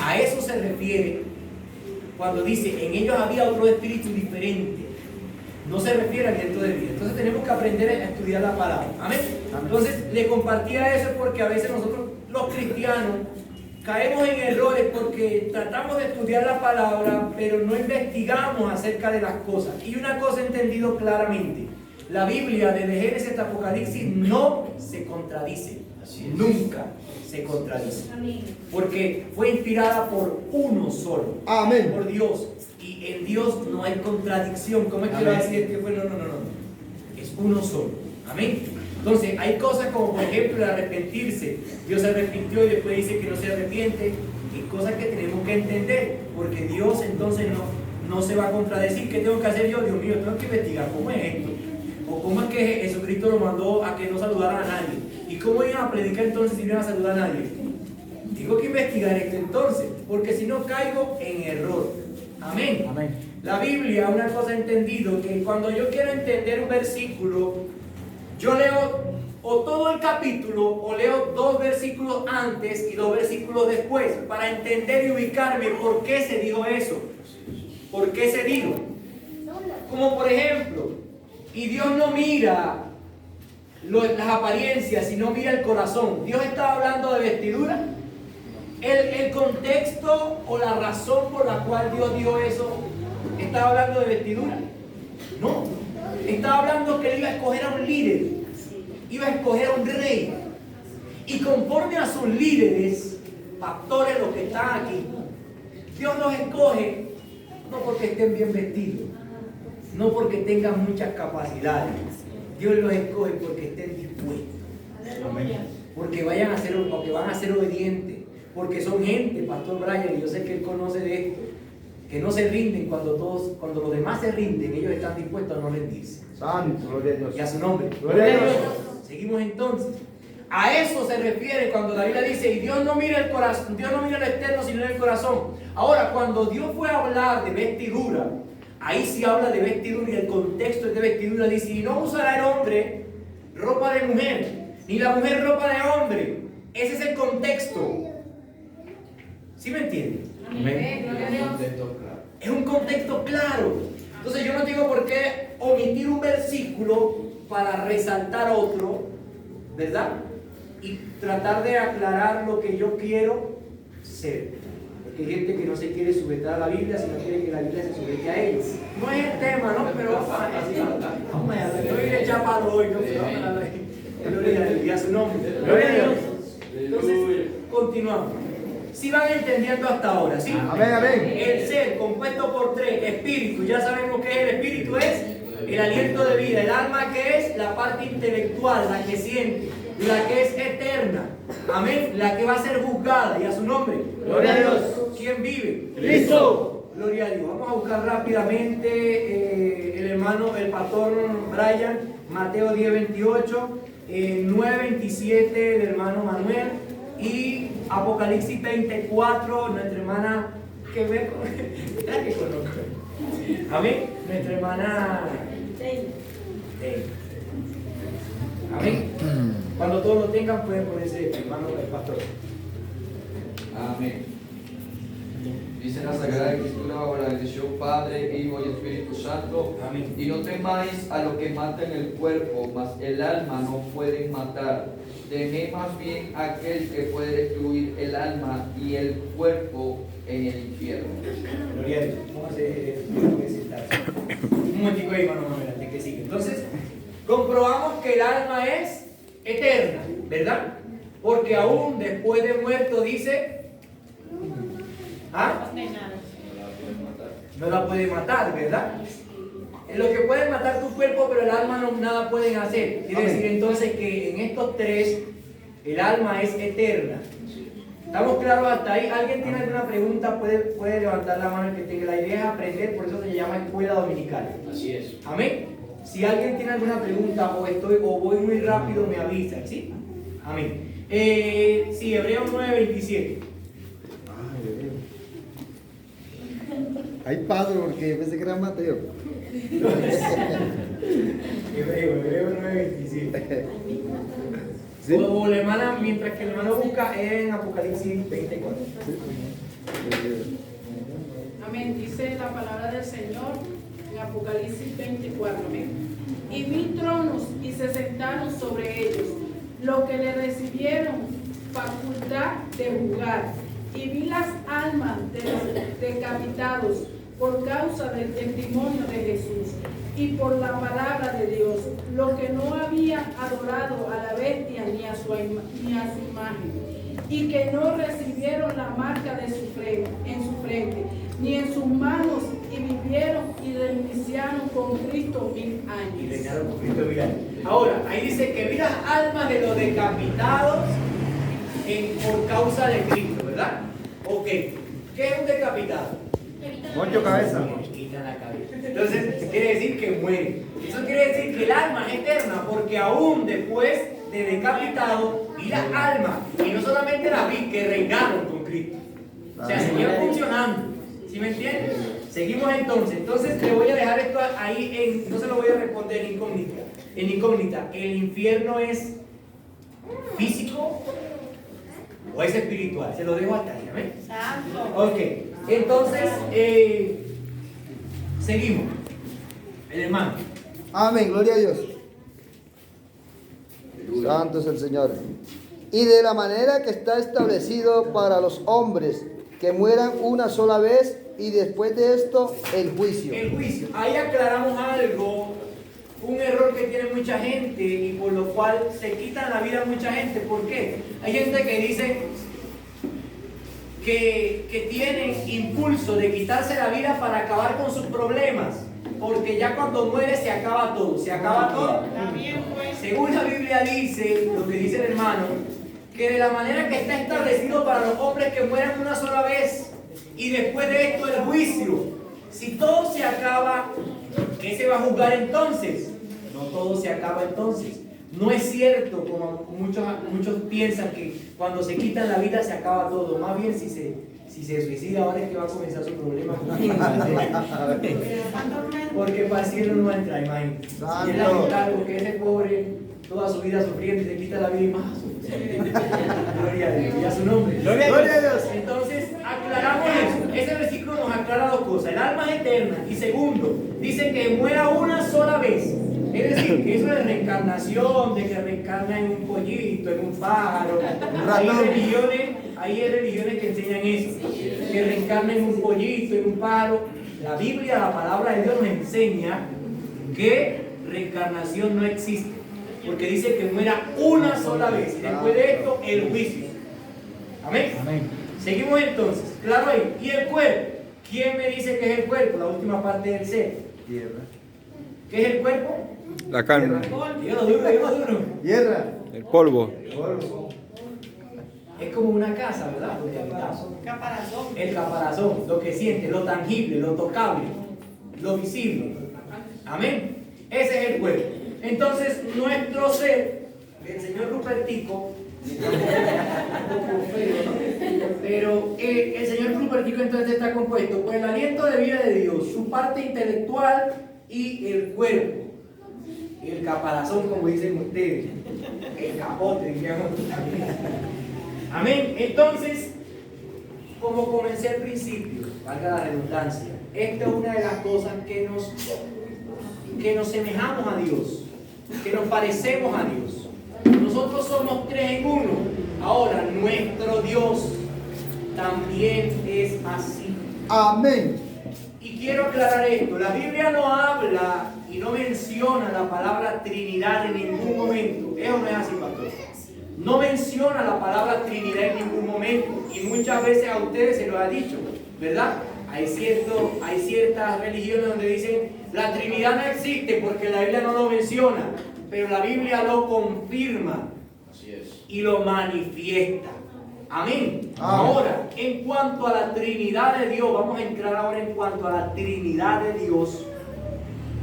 A eso se refiere cuando dice, en ellos había otro espíritu diferente. No se refiere a aliento de vida. Entonces tenemos que aprender a estudiar la palabra. Amén. Entonces le compartía eso porque a veces nosotros los cristianos caemos en errores porque tratamos de estudiar la palabra, pero no investigamos acerca de las cosas. Y una cosa he entendido claramente: la Biblia, desde Génesis hasta Apocalipsis, no se contradice. Nunca se contradice. Amén. Porque fue inspirada por uno solo. Amén. Por Dios. Y en Dios no hay contradicción. ¿Cómo es que va a decir que fue? No. Es uno solo. Amén. Entonces, hay cosas como, por ejemplo, el arrepentirse. Dios se arrepintió y después dice que no se arrepiente. Hay cosas que tenemos que entender. Porque Dios entonces no se va a contradecir. ¿Qué tengo que hacer yo? Dios mío, tengo que investigar cómo es esto. O cómo es que Jesucristo lo mandó a que no saludaran a nadie. ¿Y cómo iban a predicar entonces si no iban a saludar a nadie? Tengo que investigar esto entonces, porque si no caigo en error. Amén. La Biblia, una cosa he entendido, que cuando yo quiero entender un versículo, yo leo o todo el capítulo o leo 2 versículos antes y 2 versículos después para entender y ubicarme por qué se dijo eso. ¿Por qué se dijo? Como por ejemplo, y Dios no mira las apariencias, sino mira el corazón. Dios estaba hablando de vestidura. El contexto o la razón por la cual Dios dijo eso, ¿estaba hablando de vestidura? No. Estaba hablando que Él iba a escoger a un líder. Iba a escoger a un rey. Y conforme a sus líderes, pastores, los que están aquí, Dios los escoge no porque estén bien vestidos, no porque tengan muchas capacidades. Dios los escoge porque estén dispuestos. Porque van a ser obedientes. Porque son gente, Pastor Brian, y yo sé que él conoce de esto, que no se rinden cuando los demás se rinden, ellos están dispuestos a no rendirse. Santo, gloria a Dios. Y a su nombre. Gloria a Dios. Seguimos entonces. A eso se refiere cuando la Biblia dice, y Dios no mira el corazón, Dios no mira el externo, sino el corazón. Ahora, cuando Dios fue a hablar de vestidura, ahí sí habla de vestidura y el contexto es de vestidura. Dice, y no usará el hombre ropa de mujer, ni la mujer ropa de hombre. Ese es el contexto. ¿Sí me entienden? Es un contexto claro. Entonces yo no tengo por qué omitir un versículo para resaltar otro, ¿verdad? Y tratar de aclarar lo que yo quiero ser. Porque hay gente que no se quiere sujetar a la Biblia, sino quiere que la Biblia se sujete a ellos. No es el tema, ¿no? Pero vamos a estoy de chapado hoy, ¿no? Gloria a su nombre. Gloria a Dios. Entonces, continuamos. Si van entendiendo hasta ahora, ¿sí? Amén, amén. El ser compuesto por tres, espíritu, ya sabemos que el espíritu es el aliento de vida, el alma que es la parte intelectual, la que siente, la que es eterna, amén, la que va a ser juzgada, y a su nombre, gloria a Dios. ¿Quién vive? Cristo. Gloria a Dios. Vamos a buscar rápidamente el pastor Brian, Mateo 10:28, 9:27 del hermano Manuel, y Apocalipsis 24, nuestra hermana que ve la que conozco. Amén. Nuestra hermana amén. Cuando todos lo tengan pueden ponerse hermano del pastor. Amén. Dice la Sagrada Escritura bajo la bendición Padre, Hijo y Espíritu Santo. Amén. Y no temáis a lo que mata en el cuerpo, mas el alma no pueden matar. Temed más bien a aquel que puede destruir el alma y el cuerpo en el infierno. Gloria a Dios. Vamos a hacer un momentico ahí, hermano Manuel, antes que siga. Entonces, comprobamos que el alma es eterna, ¿verdad? Porque aún después de muerto dice, ¿ah? No la puede matar, ¿verdad? Lo que pueden matar tu cuerpo, pero el alma no, nada pueden hacer. Quiere decir entonces que en estos tres, el alma es eterna. ¿Estamos claros hasta ahí? ¿Alguien tiene alguna pregunta? Puede levantar la mano el que tenga. La idea es aprender, por eso se llama escuela dominical. Así es. Amén. Si alguien tiene alguna pregunta o voy muy rápido, me avisan, ¿sí? Amén. Sí, Hebreos 9:27. Ay, padre, porque yo pensé que era Mateo. Hebreos 9:27. ¿Sí? O la hermana, mientras que el hermano busca en Apocalipsis 24. Amén. Dice la palabra del Señor en Apocalipsis 24. Amén. Y vi tronos y se sentaron sobre ellos, los que le recibieron facultad de juzgar. Y vi las almas de los decapitados por causa del testimonio de Jesús y por la palabra de Dios, los que no habían adorado a la bestia ni a su imagen, y que no recibieron la marca de su frente, ni en sus manos, y vivieron y reiniciaron con Cristo 1000 años. Y reinaron con Cristo 1000 años. Ahora, ahí dice que vi las almas de los decapitados por causa de Cristo, ¿verdad? Ok. ¿Qué es un decapitado? Moncho cabeza. Quitan la cabeza. Entonces, quiere decir que muere. Eso quiere decir que el alma es eterna, porque aún después de decapitado, vi las almas, y no solamente las vi, que reinaron con Cristo. O sea, seguían funcionando. ¿Sí me entiendes? Seguimos entonces. Entonces, le voy a dejar esto ahí, no se lo voy a responder en incógnita. ¿El infierno es físico o es espiritual? Se lo dejo hasta ahí, ¿ven? Ok. Entonces, seguimos. El hermano. Amén, gloria a Dios. Santo es el Señor. Y de la manera que está establecido para los hombres, que mueran una sola vez, y después de esto, el juicio. El juicio. Ahí aclaramos algo, un error que tiene mucha gente y por lo cual se quitan la vida a mucha gente. ¿Por qué? Hay gente que dice que tienen impulso de quitarse la vida para acabar con sus problemas, porque ya cuando muere se acaba todo. ¿Se acaba todo? Según la Biblia dice, lo que dice el hermano, que de la manera que está establecido para los hombres que mueran una sola vez y después de esto el juicio. Si todo se acaba, ¿qué se va a juzgar entonces? No todo se acaba entonces. No es cierto, como muchos piensan, que cuando se quitan la vida se acaba todo. Más bien, si se suicida, ahora es que va a comenzar su problema. Porque para el cielo no va a entrar, imagínate. Y es lamentable porque ese pobre, toda su vida sufriendo, y se quita la vida y más. Gloria a Dios, y a su nombre. Gloria a Dios. Entonces, aclaramos eso. Ese versículo nos aclara dos cosas. El alma es eterna. Y segundo, dice que muera una sola vez. Es decir, que eso de reencarnación, de que reencarna en un pollito, en un pájaro. Hay religiones que enseñan eso. Que reencarna en un pollito, en un pájaro. La Biblia, la palabra de Dios nos enseña que reencarnación no existe. Porque dice que muera una sola vez. Y después de esto, el juicio. Amén. Amén. Seguimos entonces. Claro ahí. ¿Y el cuerpo? ¿Quién me dice que es el cuerpo? La última parte del ser. Tierra. ¿Qué es el cuerpo? La carne. Dígalo duro. Tierra. El polvo. Es como una casa, ¿verdad? El caparazón, lo que siente, lo tangible, lo tocable, lo visible. Amén. Ese es el cuerpo. Entonces, nuestro ser, el señor Rupertico, pero el señor Rupertico entonces está compuesto por el aliento de vida de Dios, su parte intelectual y el cuerpo. El caparazón, como dicen ustedes, el capote, diríamos. Amén. Entonces, como comencé al principio, valga la redundancia, esta es una de las cosas que nos semejamos a Dios, que nos parecemos a Dios. Nosotros somos tres en uno. Ahora, nuestro Dios también es así. Amén. Y quiero aclarar esto. La Biblia no habla y no menciona la palabra Trinidad en ningún momento. Eso no es así, pastor. No menciona la palabra Trinidad en ningún momento. Y muchas veces a ustedes se lo ha dicho, ¿verdad? Hay ciertas religiones donde dicen la Trinidad no existe porque la Biblia no lo menciona, pero la Biblia lo confirma y lo manifiesta. Amén. Ahora, en cuanto a la Trinidad de Dios, vamos a entrar ahora en cuanto a la Trinidad de Dios.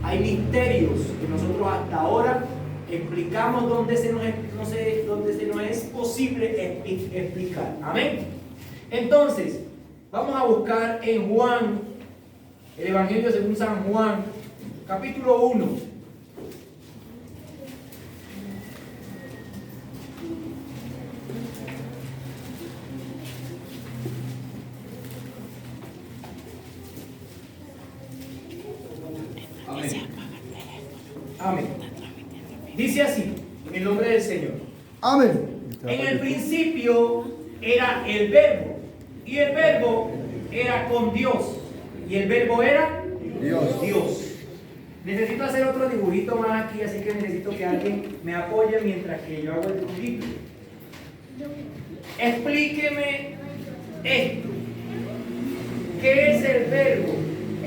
Hay misterios que nosotros hasta ahora explicamos donde se nos es posible explicar. Amén. Entonces, vamos a buscar en Juan, el Evangelio según San Juan, capítulo 1. Amén. Dice así, en el nombre del Señor. Amén. En el principio era el Verbo, y el Verbo era con Dios, y el Verbo era Dios. Necesito hacer otro dibujito más aquí, así que necesito que alguien me apoye mientras que yo hago el dibujito. Explíqueme esto. ¿Qué es el Verbo?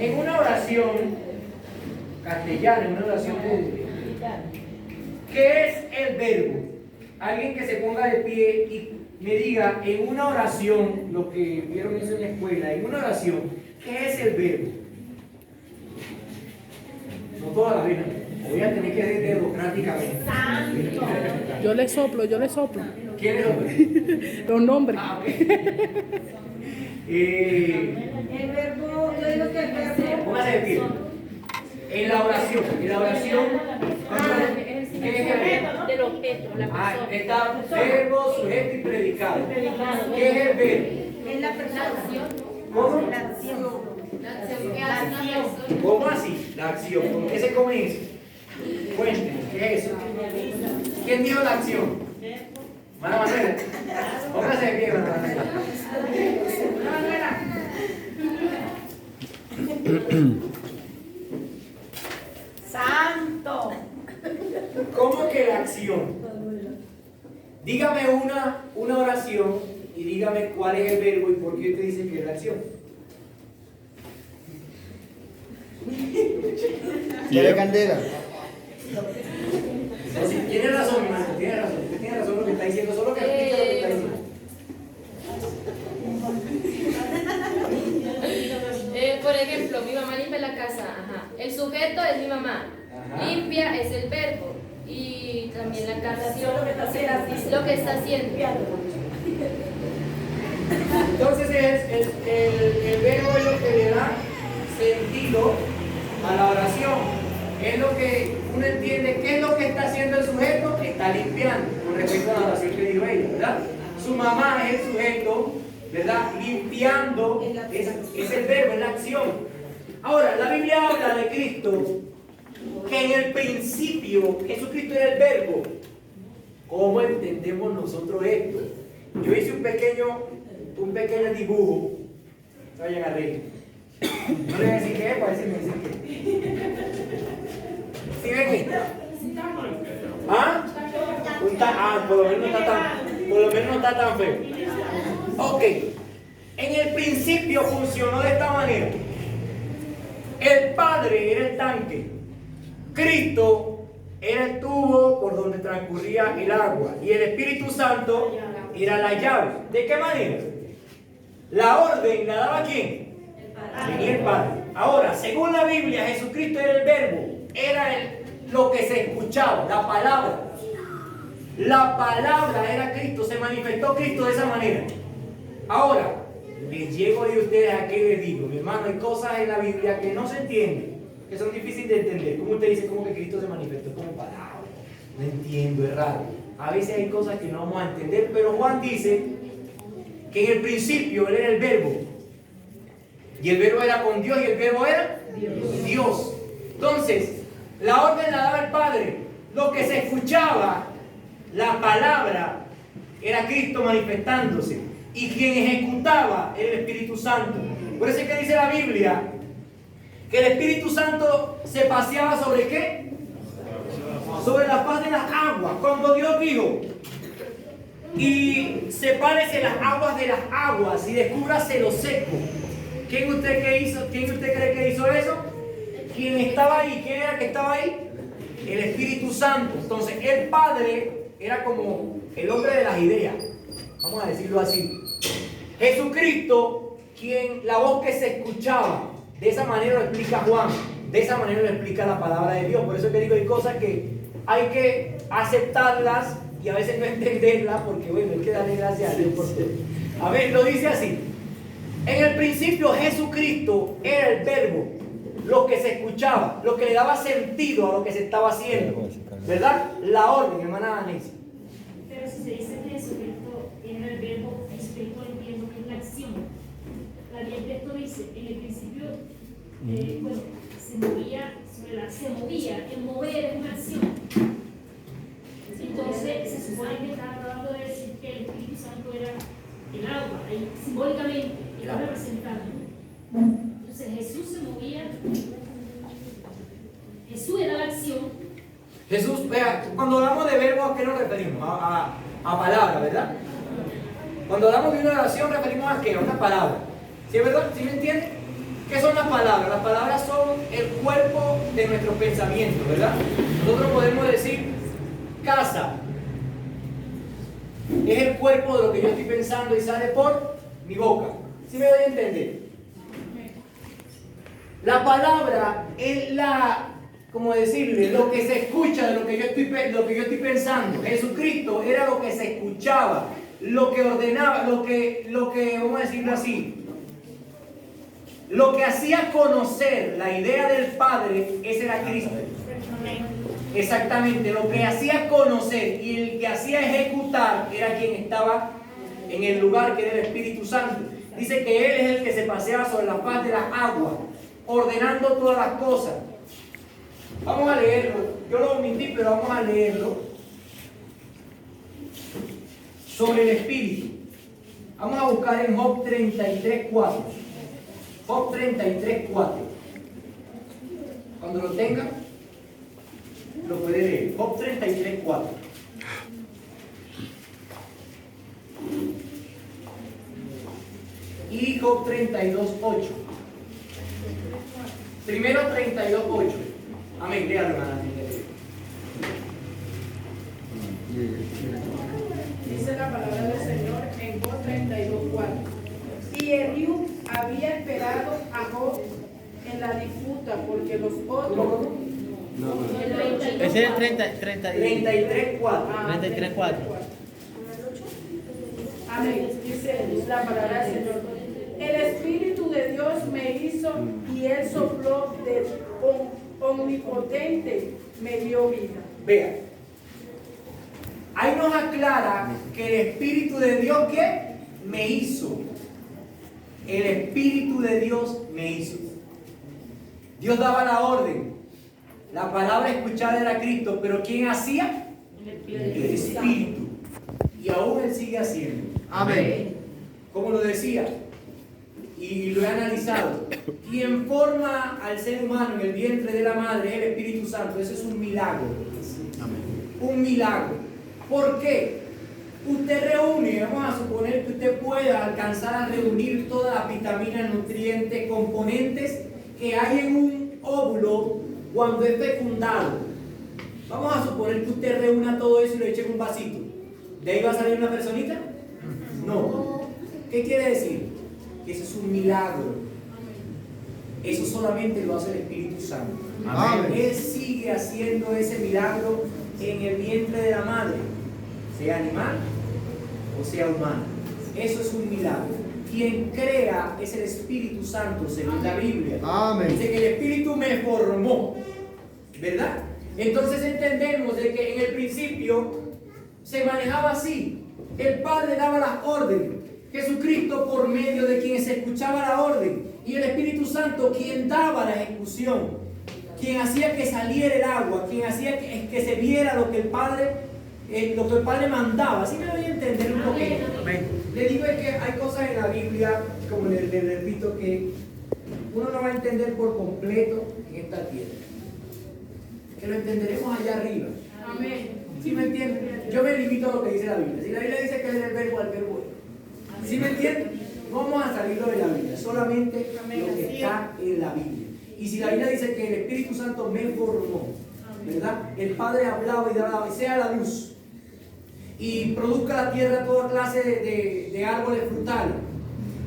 En una oración castellana, en una oración de... ¿Qué es el Verbo? Alguien que se ponga de pie y me diga en una oración, lo que vieron eso en la escuela, en una oración, ¿qué es el Verbo? No toda la vida. Voy a tener que decir democráticamente. Yo le soplo. ¿Quién es Los nombres. Ah, ok. El verbo, yo digo que el verbo. Póngase de pie. En la oración, ¿qué es el verbo? Del objeto, la persona. Está verbo, sujeto y predicado. ¿Qué es el verbo? Es la persona. ¿Cómo? La acción. ¿Cómo así? La acción. ¿Por qué se come eso? Cuéntenos, ¿qué es eso? ¿Quién dijo la acción? Mano Manuela. Póngase de pie, Mano Manuela. Santo. ¿Cómo que la acción? Dígame una oración y dígame cuál es el verbo y por qué usted dice que es la acción? Tiene candela. No, sí, tiene razón, hermano, tiene razón. Usted tiene razón lo que está diciendo, solo que explica lo que está diciendo. Por ejemplo, mi mamá limpia la casa, ajá. El sujeto es mi mamá. Ajá. Limpia es el verbo. Y también la casa es lo que está haciendo. Entonces el verbo es lo que le da sentido a la oración. Es lo que uno entiende, ¿qué es lo que está haciendo el sujeto? Está limpiando, con respecto a la oración que dijo ella, ¿verdad? Su mamá es el sujeto, ¿verdad? Limpiando, es el verbo, es la acción. Ahora, la Biblia habla de Cristo, que en el principio Jesucristo era el verbo. ¿Cómo entendemos nosotros esto? Yo hice un pequeño dibujo. Vayan a reír. No le voy a decir qué es, para decir me dicen qué. ¿Sí ven esto? ¿Ah? Por lo menos no está tan feo. Ok. En el principio funcionó de esta manera. El Padre era el tanque. Cristo era el tubo por donde transcurría el agua. Y el Espíritu Santo era la llave. ¿De qué manera? La orden la daba ¿quién? El Padre. Ahora, según la Biblia, Jesucristo era el verbo. Era lo que se escuchaba, la palabra. La palabra era Cristo, se manifestó Cristo de esa manera. Ahora, les llego de ustedes a qué les digo, mi hermano, hay cosas en la Biblia que no se entienden, que son difíciles de entender. ¿Cómo usted dice cómo que Cristo se manifestó como palabra? No entiendo, es raro. A veces hay cosas que no vamos a entender, pero Juan dice que en el principio Él era el verbo. Y el verbo era con Dios y el verbo era Dios. Entonces, la orden la daba el Padre. Lo que se escuchaba, la palabra, era Cristo manifestándose. Y quien ejecutaba era el Espíritu Santo. Por eso es que dice la Biblia que el Espíritu Santo se paseaba sobre ¿qué? Sobre la faz de las aguas. Cuando Dios dijo, y sepárese las aguas de las aguas y descúbrase lo seco. ¿Quién usted cree que hizo eso? ¿Quién estaba ahí? ¿Quién era que estaba ahí? El Espíritu Santo. Entonces el Padre era como el hombre de las ideas, vamos a decirlo así. Jesucristo, la voz que se escuchaba, de esa manera lo explica Juan, de esa manera lo explica la palabra de Dios. Por eso que digo, hay cosas que hay que aceptarlas y a veces no entenderlas, porque bueno, hay que darle gracias a Dios por todo. A ver, lo dice así. En el principio Jesucristo era el verbo, lo que se escuchaba, lo que le daba sentido a lo que se estaba haciendo, ¿verdad? La orden, hermana Anesi. Pero si se dice que Jesucristo era el verbo, Jesucristo entiendo que es la acción. La Biblia del texto dice, en el principio, se movía, el mover es una acción. Entonces se supone que está tratando de decir que el Espíritu Santo era el agua, ahí, simbólicamente, era representado. Entonces Jesús se movía, Jesús era la acción. Jesús, vea, cuando hablamos de verbo, ¿a qué nos referimos? A palabra, ¿verdad? Cuando hablamos de una oración, referimos a qué? A una palabra. ¿Sí es verdad? ¿Sí me entienden? ¿Qué son las palabras? Las palabras son el cuerpo de nuestros pensamientos, ¿verdad? Nosotros podemos decir casa. Es el cuerpo de lo que yo estoy pensando y sale por mi boca. ¿Sí me doy a entender? La palabra es como decirle, lo que se escucha de lo que yo estoy pensando. Jesucristo era lo que se escuchaba, lo que ordenaba, lo que vamos a decirlo así, lo que hacía conocer la idea del Padre, ese era Cristo. Exactamente, lo que hacía conocer y el que hacía ejecutar era quien estaba en el lugar que era el Espíritu Santo. Dice que Él es el que se paseaba sobre la faz de las aguas, ordenando todas las cosas. Vamos a leerlo, yo lo omití, pero vamos a leerlo. Sobre el Espíritu. Vamos a buscar en Job 33:4. Job 33:4. Cuando lo tenga, lo puede leer. Job 33:4. y Job 32:8. Primero 32:8. Amén, léalo, hermana. Dice la palabra del Señor en Job 32:4. Y Eliú había esperado a Job en la disputa porque los otros. Ese es el 33:4. 33:4. Amén. Dice la palabra del Señor. El Espíritu de Dios me hizo y Él sopló del omnipotente, me dio vida. Vea, ahí nos aclara que el Espíritu de Dios ¿qué? Me hizo. El Espíritu de Dios me hizo. Dios daba la orden. La palabra escuchada era Cristo, pero ¿quién hacía? El Espíritu. Y aún Él sigue haciendo. Amén. Como lo decía, y lo he analizado, quien forma al ser humano en el vientre de la madre es el Espíritu Santo. Eso es un milagro. Un milagro. ¿Por qué? Usted reúne, vamos a suponer que usted pueda alcanzar a reunir todas las vitaminas, nutrientes, componentes que hay en un óvulo cuando es fecundado. Vamos a suponer que usted reúna todo eso y lo eche en un vasito. ¿De ahí va a salir una personita? No. ¿Qué quiere decir? Que eso es un milagro. Eso solamente lo hace el Espíritu Santo. Amén. Él sigue haciendo ese milagro en el vientre de la madre, sea animal o sea humano. Eso es un milagro. Quien crea es el Espíritu Santo, según la Biblia. Amén. Dice que el Espíritu me formó, ¿verdad? Entonces entendemos de que en el principio se manejaba así. El Padre daba las órdenes, Jesucristo por medio de quien se escuchaba la orden, y el Espíritu Santo quien daba la ejecución, quien hacía que saliera el agua, quien hacía que se viera lo que el Padre mandaba. Así me doy a entender un poquito. Le digo es que hay cosas en la Biblia, como le repito, que uno no va a entender por completo en esta tierra, que lo entenderemos allá arriba. Amén. ¿Sí me entienden? Yo me limito a lo que dice la Biblia. Si la Biblia dice que es el verbo, al verbo es. ¿Sí me entienden? No vamos a salirlo de la Biblia, solamente lo que está en la Biblia. Y si la Biblia dice que el Espíritu Santo me formó, ¿verdad? El Padre hablaba y daba, sea la luz, y produzca la tierra toda clase de árboles frutales,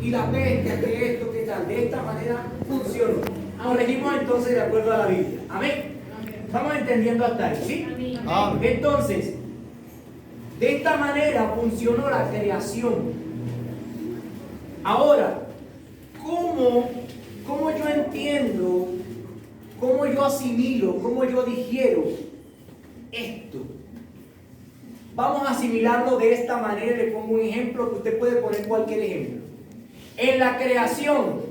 y la pesca, que esto, que tal. De esta manera funcionó. Nos regimos entonces de acuerdo a la Biblia. Amén. Estamos entendiendo hasta ahí, ¿sí? Amén. Entonces, de esta manera funcionó la creación. Ahora, ¿cómo yo entiendo, cómo yo asimilo, cómo yo digiero esto? Vamos a asimilarlo de esta manera. Le pongo un ejemplo que usted puede poner cualquier ejemplo. En la creación,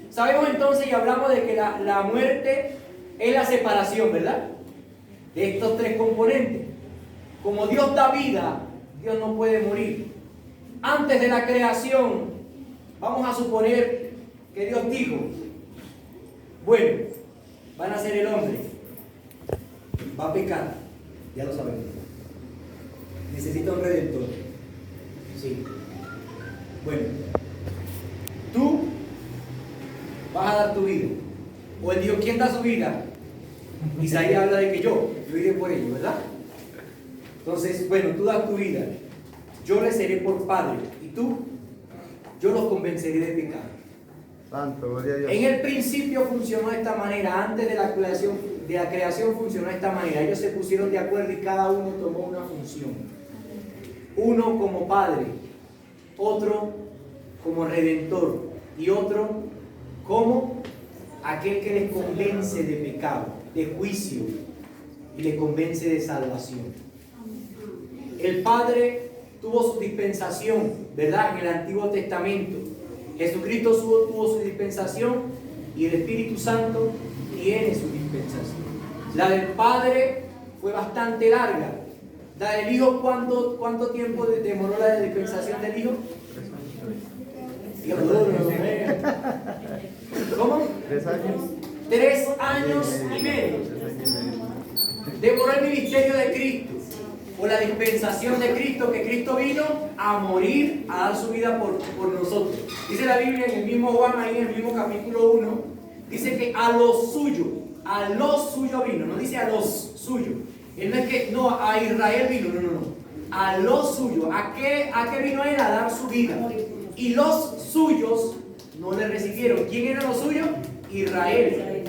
sabemos entonces y hablamos de que la muerte es la separación, ¿verdad? De estos tres componentes. Como Dios da vida, Dios no puede morir. Antes de la creación, vamos a suponer que Dios dijo, bueno, van a ser el hombre, va a pecar, ya lo sabemos, necesita un redentor. Sí. Bueno, tú vas a dar tu vida. O él dijo, ¿quién da su vida? Isaías habla de que yo iré por ello, ¿verdad? Entonces, bueno, tú das tu vida, yo le seré por padre, y tú, yo los convenceré de pecado. Santo, gloria a Dios. En el principio funcionó de esta manera, antes de la creación funcionó de esta manera. Ellos se pusieron de acuerdo y cada uno tomó una función. Uno como padre, otro como redentor y otro como aquel que les convence de pecado, de juicio, y les convence de salvación. El Padre tuvo su dispensación, ¿verdad? En el Antiguo Testamento. Jesucristo tuvo su dispensación y el Espíritu Santo tiene su dispensación. La del Padre fue bastante larga. La del Hijo, ¿cuánto tiempo demoró la dispensación del Hijo? ¿Cómo? 3 años. 3 años y medio. Demoró el ministerio de Cristo. o la dispensación de Cristo, que Cristo vino a morir, a dar su vida por nosotros. Dice la Biblia en el mismo Juan, ahí en el mismo capítulo 1, dice que a los suyos vino, no dice a los suyos. Él no es que, no, a Israel vino, no. A los suyos. ¿A qué vino él? A dar su vida. Y los suyos no le recibieron. ¿Quién eran los suyos? Israel.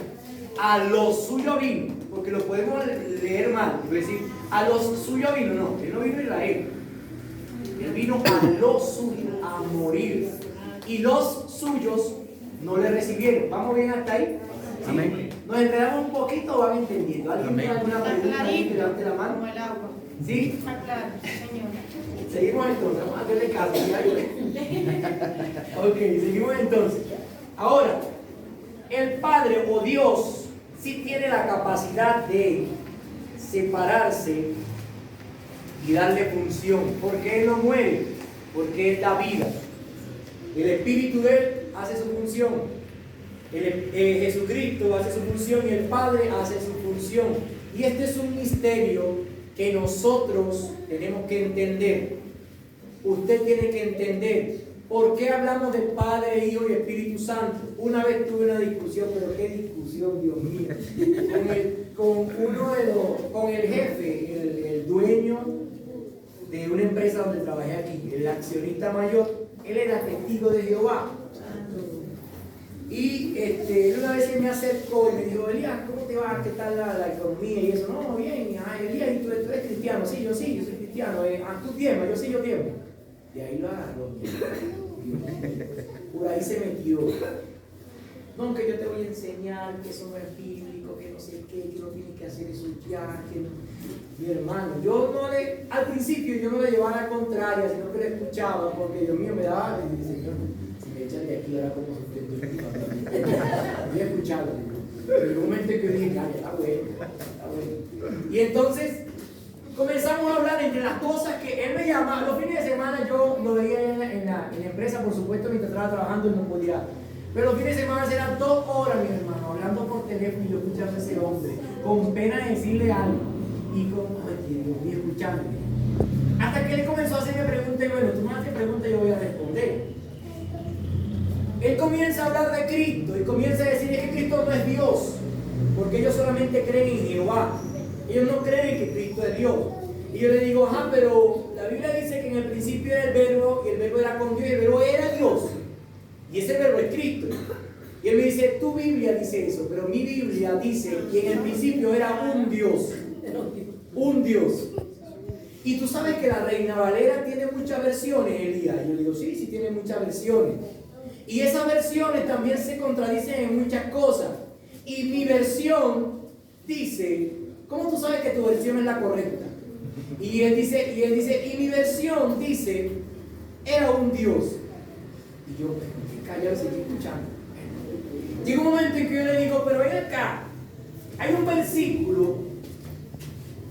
A los suyos vino, porque lo podemos leer mal, es decir, a los suyos vino, no, él no vino a Israel, él vino a los suyos, a morir, y los suyos no le recibieron. ¿Vamos bien hasta ahí? ¿Sí? Amén. ¿Nos enredamos un poquito o van entendiendo? ¿Alguien tiene alguna pregunta ahí? Levante la mano. Como el agua. ¿Sí? Está claro, señor. Seguimos entonces, vamos a hacerle caso. Ok, seguimos entonces. Ahora, el Padre o Dios sí tiene la capacidad de separarse y darle función. Porque Él no muere, porque Él da vida. El Espíritu de Él hace su función. Jesucristo hace su función y el Padre hace su función. Y este es un misterio que nosotros tenemos que entender. Usted tiene que entender. ¿Por qué hablamos del Padre, Hijo y Espíritu Santo? Una vez tuve una discusión, pero qué discusión, Dios mío, con el jefe, el dueño de una empresa donde trabajé aquí, el accionista mayor. Él era testigo de Jehová. Y él una vez se me acercó y me dijo: Elías, ¿cómo te va? ¿Qué tal la economía? Y eso, no, bien. Elías, ¿y tú eres cristiano? Sí, yo soy cristiano. ¿Tú diezmas? Yo sí, yo diezmo. De ahí lo agarró. Por ahí se metió. No, que yo te voy a enseñar que eso no es bíblico, que no sé qué, que no tienes que hacer eso ya, que no. Mi hermano, al principio yo no le llevaba a la contraria, sino que le escuchaba, porque Dios mío me daba, y dice: Señor, si me echan de aquí ahora como sustento. Voy a escucharlo. Pero en un momento en que yo dije: ya, está bueno. Y entonces comenzamos a hablar entre las cosas que él me llamaba. Los fines de semana yo lo veía en la empresa, por supuesto, mientras estaba trabajando y no podía. Pero los fines de semana eran 2 horas, mi hermano, hablando por teléfono y yo escuchando a ese hombre, con pena de decirle algo. Y y escuchándome. Hasta que él comenzó a hacerme preguntas y bueno, tú me haces preguntas y yo voy a responder. Él comienza a hablar de Cristo y comienza a decir que Cristo no es Dios, porque ellos solamente creen en Jehová. Ellos no creen que Cristo es Dios. Y yo le digo: ajá, pero la Biblia dice que en el principio era el verbo, y el verbo era con Dios, y el verbo era Dios. Y ese verbo es Cristo. Y él me dice: tu Biblia dice eso, pero mi Biblia dice que en el principio era un Dios. Un Dios. Y tú sabes que la Reina Valera tiene muchas versiones, Elías. Y yo le digo: sí, tiene muchas versiones. Y esas versiones también se contradicen en muchas cosas. Y mi versión dice: ¿cómo tú sabes que tu versión es la correcta? Y él dice, y mi versión dice: era un Dios. Y yo callado, seguí escuchando. Llega un momento en que yo le digo: pero ven acá, hay un versículo,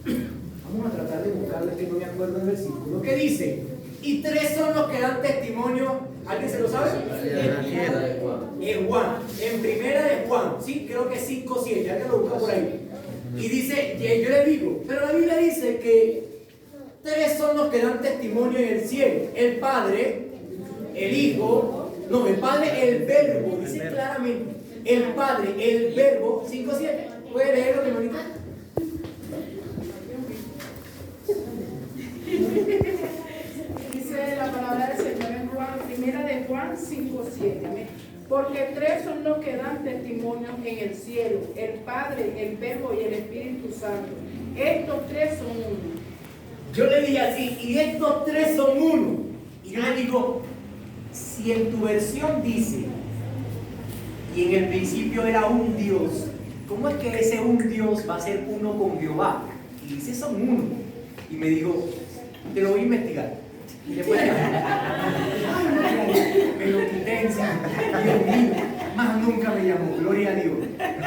vamos a tratar de buscarle, que no me acuerdo del versículo, que dice: y 3 son los que dan testimonio. ¿Alguien se lo sabe? En Juan, en primera de Juan, sí, creo que 5:7, alguien lo busca por ahí. Y dice, yo le digo, pero la Biblia dice que 3 son los que dan testimonio en el cielo: el Padre, el Hijo, no, el Padre, el Verbo, dice claramente, el Padre, el Verbo, 5:7, ¿puede leerlo, mi hermanita? Dice la palabra del Señor en Juan, primera de Juan 5:7. Porque 3 son los que dan testimonio en el cielo: el Padre, el Verbo y el Espíritu Santo. Estos 3 son uno. Yo le dije así: y estos 3 son uno. Y yo le digo: si en tu versión dice, y en el principio era un Dios, ¿cómo es que ese un Dios va a ser uno con Jehová? Y dice: son uno. Y me dijo: te lo voy a investigar. Y después me lo quité encima. Dios mío, más nunca me llamó, gloria a Dios.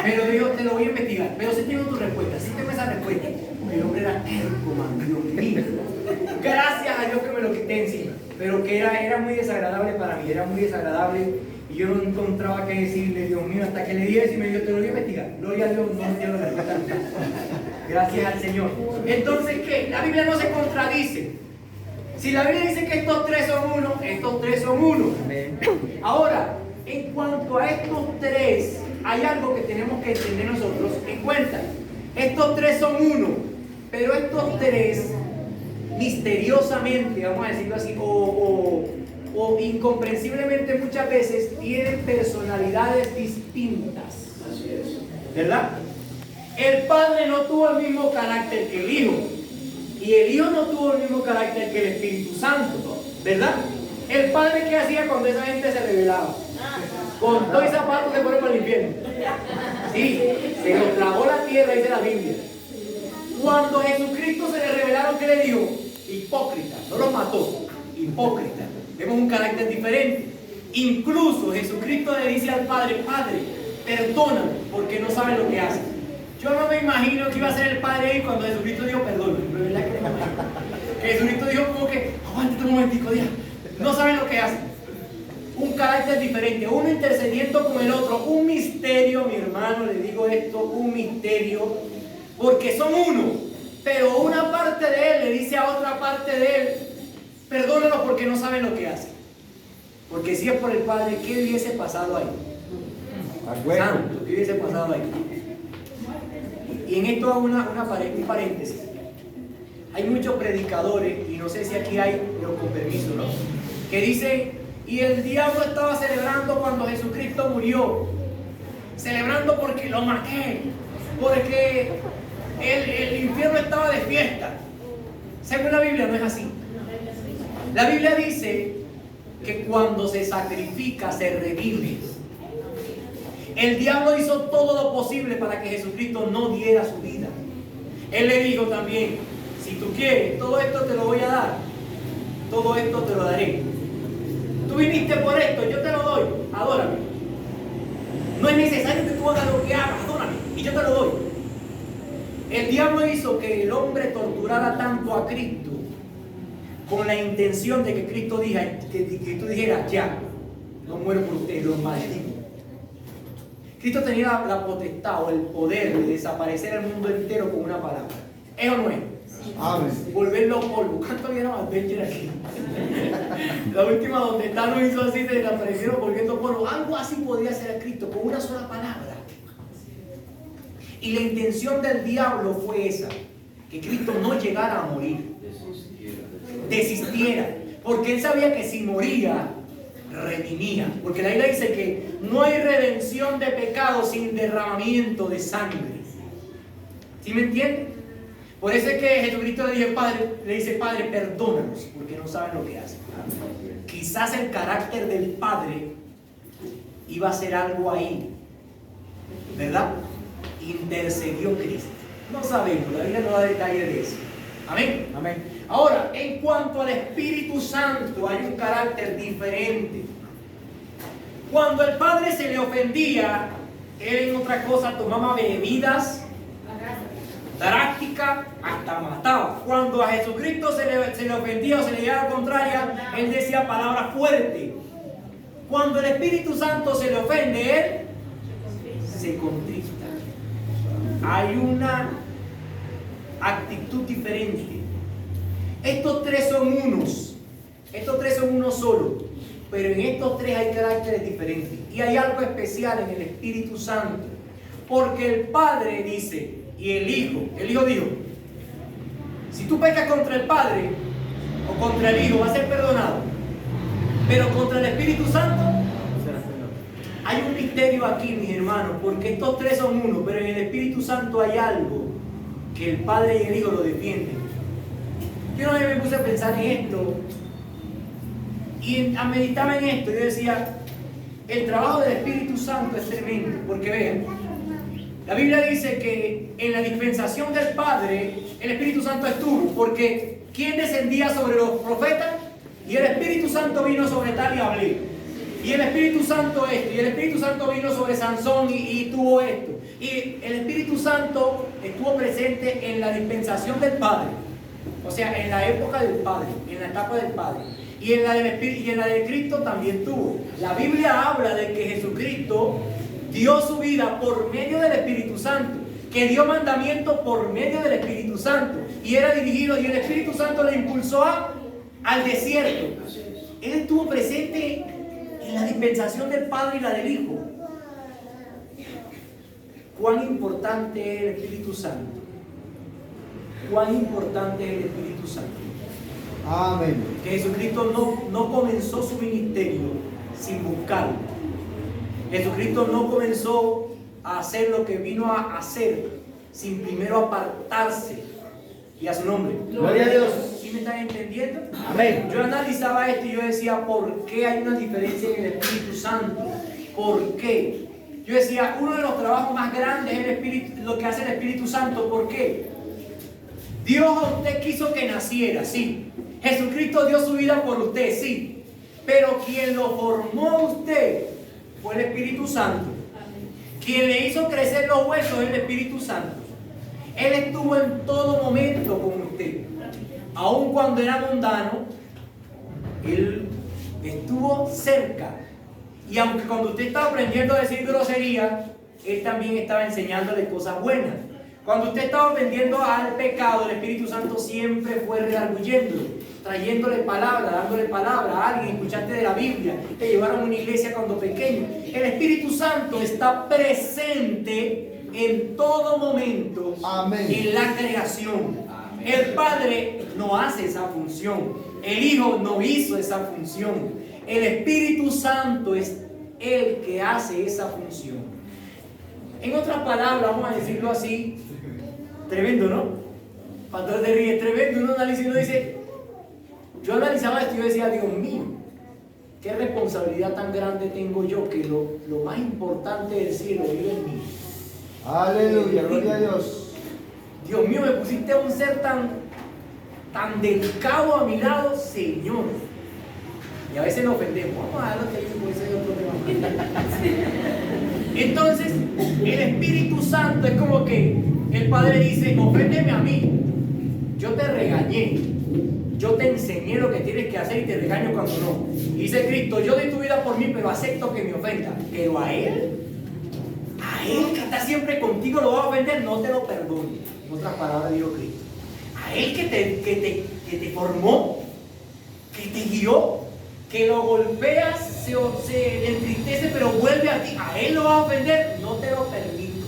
Pero dijo: te lo voy a investigar. Pero sí tengo tu respuesta, sí tengo esa respuesta. El hombre era terco, man, Dios mío. Gracias a Dios que me lo quité encima. pero que era muy desagradable para mí, era muy desagradable y yo no encontraba qué decirle, Dios mío, hasta que le di eso y me dijo, te lo voy a investigar. Gloria a Dios, no entiendo la respuesta. Gracias al Señor. Entonces, ¿qué? La Biblia no se contradice. Si la Biblia dice que estos tres son uno, estos tres son uno. Ahora, en cuanto a estos tres, hay algo que tenemos que entender nosotros en cuenta. Estos tres son uno, pero estos tres, misteriosamente, vamos a decirlo así, o incomprensiblemente muchas veces, tienen personalidades distintas. ¿Verdad? El Padre no tuvo el mismo carácter que el Hijo. Y el Hijo no tuvo el mismo carácter que el Espíritu Santo. ¿Verdad? El Padre, ¿qué hacía cuando esa gente se rebelaba? Con todo y zapatos se fueron para el infierno. Sí, se los tragó la tierra, dice la Biblia. Cuando a Jesucristo se le revelaron, ¿qué le dijo? Hipócrita, no los mató, hipócrita. Vemos un carácter diferente. Incluso Jesucristo le dice al Padre, Padre, perdóname, porque no saben lo que hacen. Yo no me imagino que iba a ser el Padre ahí cuando Jesucristo dijo perdón. Pero ¿verdad que no me imagino? Que Jesucristo dijo como que, aguántate un momentico, ya. No saben lo que hacen. Un carácter diferente, uno intercediendo con el otro, un misterio, mi hermano, le digo esto, un misterio, porque son uno, pero una parte de él le dice a otra parte de él, perdónalos porque no saben lo que hacen. Porque si es por el Padre, ¿qué hubiese pasado ahí? Santo, ¿qué hubiese pasado ahí? Y en esto hago un paréntesis. Hay muchos predicadores, y no sé si aquí hay, pero con permiso, ¿no? Que dicen, y el diablo estaba celebrando cuando Jesucristo murió. Celebrando porque lo maté. Porque el infierno estaba de fiesta. Según la Biblia no es así. La Biblia dice que cuando se sacrifica se revive. El diablo hizo todo lo posible para que Jesucristo no diera su vida. Él le dijo también, si tú quieres, todo esto te lo voy a dar. Todo esto te lo daré. Tú viniste por esto, yo te lo doy, adórame. No es necesario que tú hagas lo que hagas, adórame, y yo te lo doy. El diablo hizo que el hombre torturara tanto a Cristo con la intención de que Cristo dijera, que tú dijeras, ya, no muero por ustedes, los maldigo. Cristo tenía la potestad o el poder de desaparecer el mundo entero con una palabra. ¿Es o no es? Volverlo polvo. ¿Cuánto vieron Adventure aquí? La última donde Thanos hizo así, se desaparecieron volviendo polvo. Algo así podía hacer a Cristo con una sola palabra. Y la intención del diablo fue esa, que Cristo no llegara a morir, desistiera, porque él sabía que si moría, redimía. Porque la Biblia dice que no hay redención de pecado sin derramamiento de sangre. ¿Sí me entienden? Por eso es que Jesucristo le dice, Padre, perdónanos, porque no saben lo que hacen. Quizás el carácter del Padre iba a ser algo ahí, ¿verdad? Intercedió Cristo. No sabemos, la Biblia no da detalles de eso. Amén. Amén. Ahora, en cuanto al Espíritu Santo, hay un carácter diferente. Cuando el Padre se le ofendía, él en otra cosa tomaba bebidas drásticas, hasta mataba. Cuando a Jesucristo se le ofendía o se le llevaba la contraria, él decía palabras fuertes. Cuando el Espíritu Santo se le ofende, él se contrista. Hay una actitud diferente. Estos tres son unos. Estos tres son uno solo. Pero en estos tres hay caracteres diferentes. Y hay algo especial en el Espíritu Santo. Porque el Padre dice, y el Hijo dijo, si tú pecas contra el Padre o contra el Hijo, vas a ser perdonado. Pero contra el Espíritu Santo, hay un misterio aquí, mis hermanos, porque estos tres son uno, pero en el Espíritu Santo hay algo que el Padre y el Hijo lo defienden. Yo una vez me puse a pensar en esto y a meditar en esto. Yo decía, el trabajo del Espíritu Santo es tremendo, porque vean, la Biblia dice que en la dispensación del Padre, el Espíritu Santo estuvo, porque ¿quién descendía sobre los profetas? Y el Espíritu Santo vino sobre tal y hablé. Y el Espíritu Santo esto, y el Espíritu Santo vino sobre Sansón y tuvo esto. Y el Espíritu Santo estuvo presente en la dispensación del Padre. O sea, en la época del Padre, en la etapa del Padre. y en la de Cristo también tuvo. La Biblia habla de que Jesucristo dio su vida por medio del Espíritu Santo, que dio mandamiento por medio del Espíritu Santo, y era dirigido, y el Espíritu Santo le impulsó al desierto. Él estuvo presente en la dispensación del Padre y la del Hijo. ¿Cuán importante es el Espíritu Santo? ¿Cuán importante es el Espíritu Santo? Amén. Que Jesucristo no comenzó su ministerio sin buscarlo. Jesucristo no comenzó a hacer lo que vino a hacer sin primero apartarse. Y a su nombre. Gloria a Dios. ¿Sí me están entendiendo? Amén. Yo analizaba esto y yo decía, ¿por qué hay una diferencia en el Espíritu Santo? ¿Por qué? Yo decía, uno de los trabajos más grandes es lo que hace el Espíritu Santo. ¿Por qué? Dios a usted quiso que naciera, sí. Jesucristo dio su vida por usted, sí. Pero quien lo formó a usted fue el Espíritu Santo. Quien le hizo crecer los huesos es el Espíritu Santo. Él estuvo en todo momento con usted. Aun cuando era mundano, Él estuvo cerca. Y aunque cuando usted estaba aprendiendo a decir grosería, Él también estaba enseñándole cosas buenas. Cuando usted estaba aprendiendo al pecado, el Espíritu Santo siempre fue redarguyéndolo, trayéndole palabra, dándole palabra a alguien. Escuchaste de la Biblia, te llevaron a una iglesia cuando pequeño. El Espíritu Santo está presente en todo momento. Amén. En la creación. El Padre no hace esa función. El Hijo no hizo esa función. El Espíritu Santo es el que hace esa función. En otras palabras, vamos a decirlo así, tremendo, ¿no? Pastor de ríe, tremendo. Uno analiza y uno dice, yo analizaba esto y yo decía, Dios mío, qué responsabilidad tan grande tengo yo, que lo más importante del cielo vive en mí. Aleluya, gloria a Dios. Dios mío, me pusiste a un ser tan delicado a mi lado, Señor. Y a veces nos ofendemos. Vamos a dejarlo que dice, ese es otro tema. Entonces, el Espíritu Santo es como que el Padre dice, oféndeme a mí. Yo te regañé. Yo te enseñé lo que tienes que hacer y te regaño cuando no. Y dice Cristo, yo doy tu vida por mí, pero acepto que me ofenda. Pero a Él que está siempre contigo, lo va a ofender, no te lo perdone. En otras palabras dijo Cristo. A Él que te formó, que te guió, que lo golpeas, se entristece, pero vuelve a ti. A Él lo va a ofender, no te lo permito.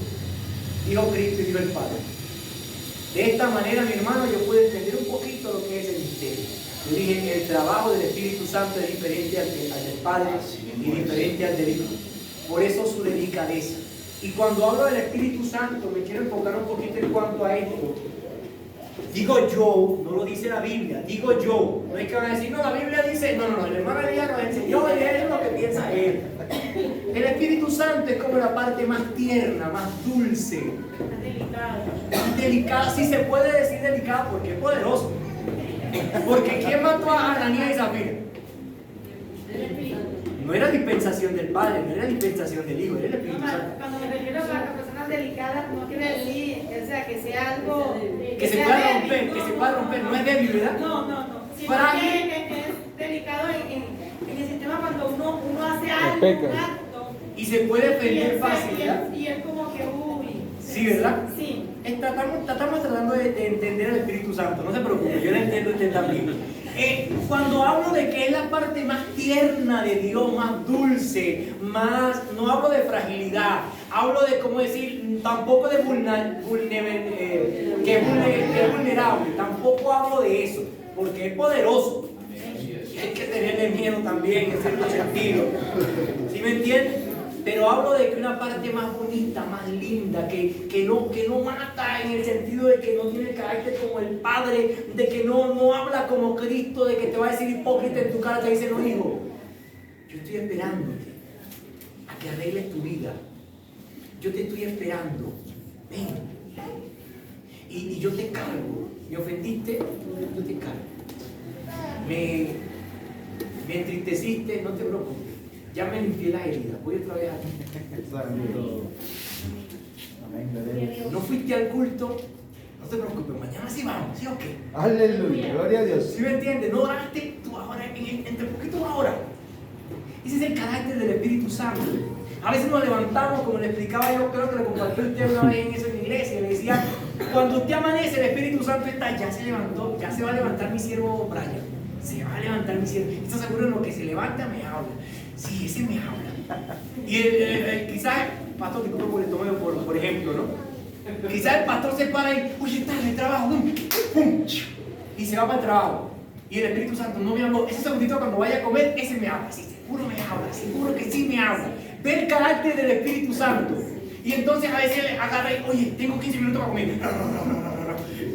Dijo Cristo y dijo el Padre. De esta manera, mi hermano, yo puedo entender un poquito lo que es el misterio. Yo dije, el trabajo del Espíritu Santo es diferente al del Padre y diferente al del Hijo. Por eso su delicadeza. Y cuando hablo del Espíritu Santo, me quiero enfocar un poquito en cuanto a esto. Digo yo, no lo dice la Biblia, digo yo. No es que van a decir, no, la Biblia dice, no, el hermano Elías nos enseñó a leer lo que piensa él. El Espíritu Santo es como la parte más tierna, más dulce. Más delicada, sí se puede decir delicada porque es poderoso. Porque ¿quién mató a Ananías y Zafira? No era dispensación del Padre, no era dispensación del Hijo, era el Espíritu Santo. Cuando me refiero a las personas delicadas, no quiere decir que sea algo que se pueda romper, no es débil, ¿verdad? No. Sino que es delicado en el sistema cuando uno hace algo, un acto. Y se puede ofender fácil, ¿verdad? Y es como que, uy. Sí, ¿verdad? Sí. Estamos tratando de entender el Espíritu Santo, no se preocupe, yo lo entiendo usted también. Cuando hablo de que es la parte más tierna de Dios, más dulce, no hablo de fragilidad, hablo de, ¿cómo decir? Tampoco de que es vulnerable, tampoco hablo de eso, porque es poderoso. Y hay que tenerle miedo también, en cierto sentido. ¿Sí me entienden? Pero hablo de que una parte más bonita, más linda, que no mata en el sentido de que no tiene carácter como el Padre, de que no habla como Cristo, de que te va a decir hipócrita en tu cara, te dice, no, hijo, yo estoy esperándote a que arregles tu vida. Yo te estoy esperando. Ven. Y yo te cargo. ¿Me ofendiste? Yo te cargo. Me entristeciste, no te preocupes. Ya me limpié las heridas, voy otra vez a ti. No fuiste al culto, no te preocupes, mañana sí vamos, ¿sí o qué? Aleluya, gloria a Dios. ¿Sí me entiendes? No oraste, tú poquito ahora, entre poquito ahora. Ese es el carácter del Espíritu Santo. A veces nos levantamos, como le explicaba yo, creo que le compartió usted una vez en eso en la iglesia, le decía, cuando usted amanece, el Espíritu Santo está, ya se levantó, ya se va a levantar mi siervo Brian, se va a levantar mi siervo. ¿Está seguro? En lo que se levanta me habla. Sí, ese me habla. Y quizás, pastor, disculpe por el tomeo, por ejemplo, ¿no? Quizás el pastor se para y, oye, está en el trabajo, pum, y se va para el trabajo. Y el Espíritu Santo no me habló. Ese segundito cuando vaya a comer, ese me habla. Sí, seguro me habla, seguro que sí me habla. Ve el carácter del Espíritu Santo. Y entonces a veces agarra y, oye, tengo 15 minutos para comer.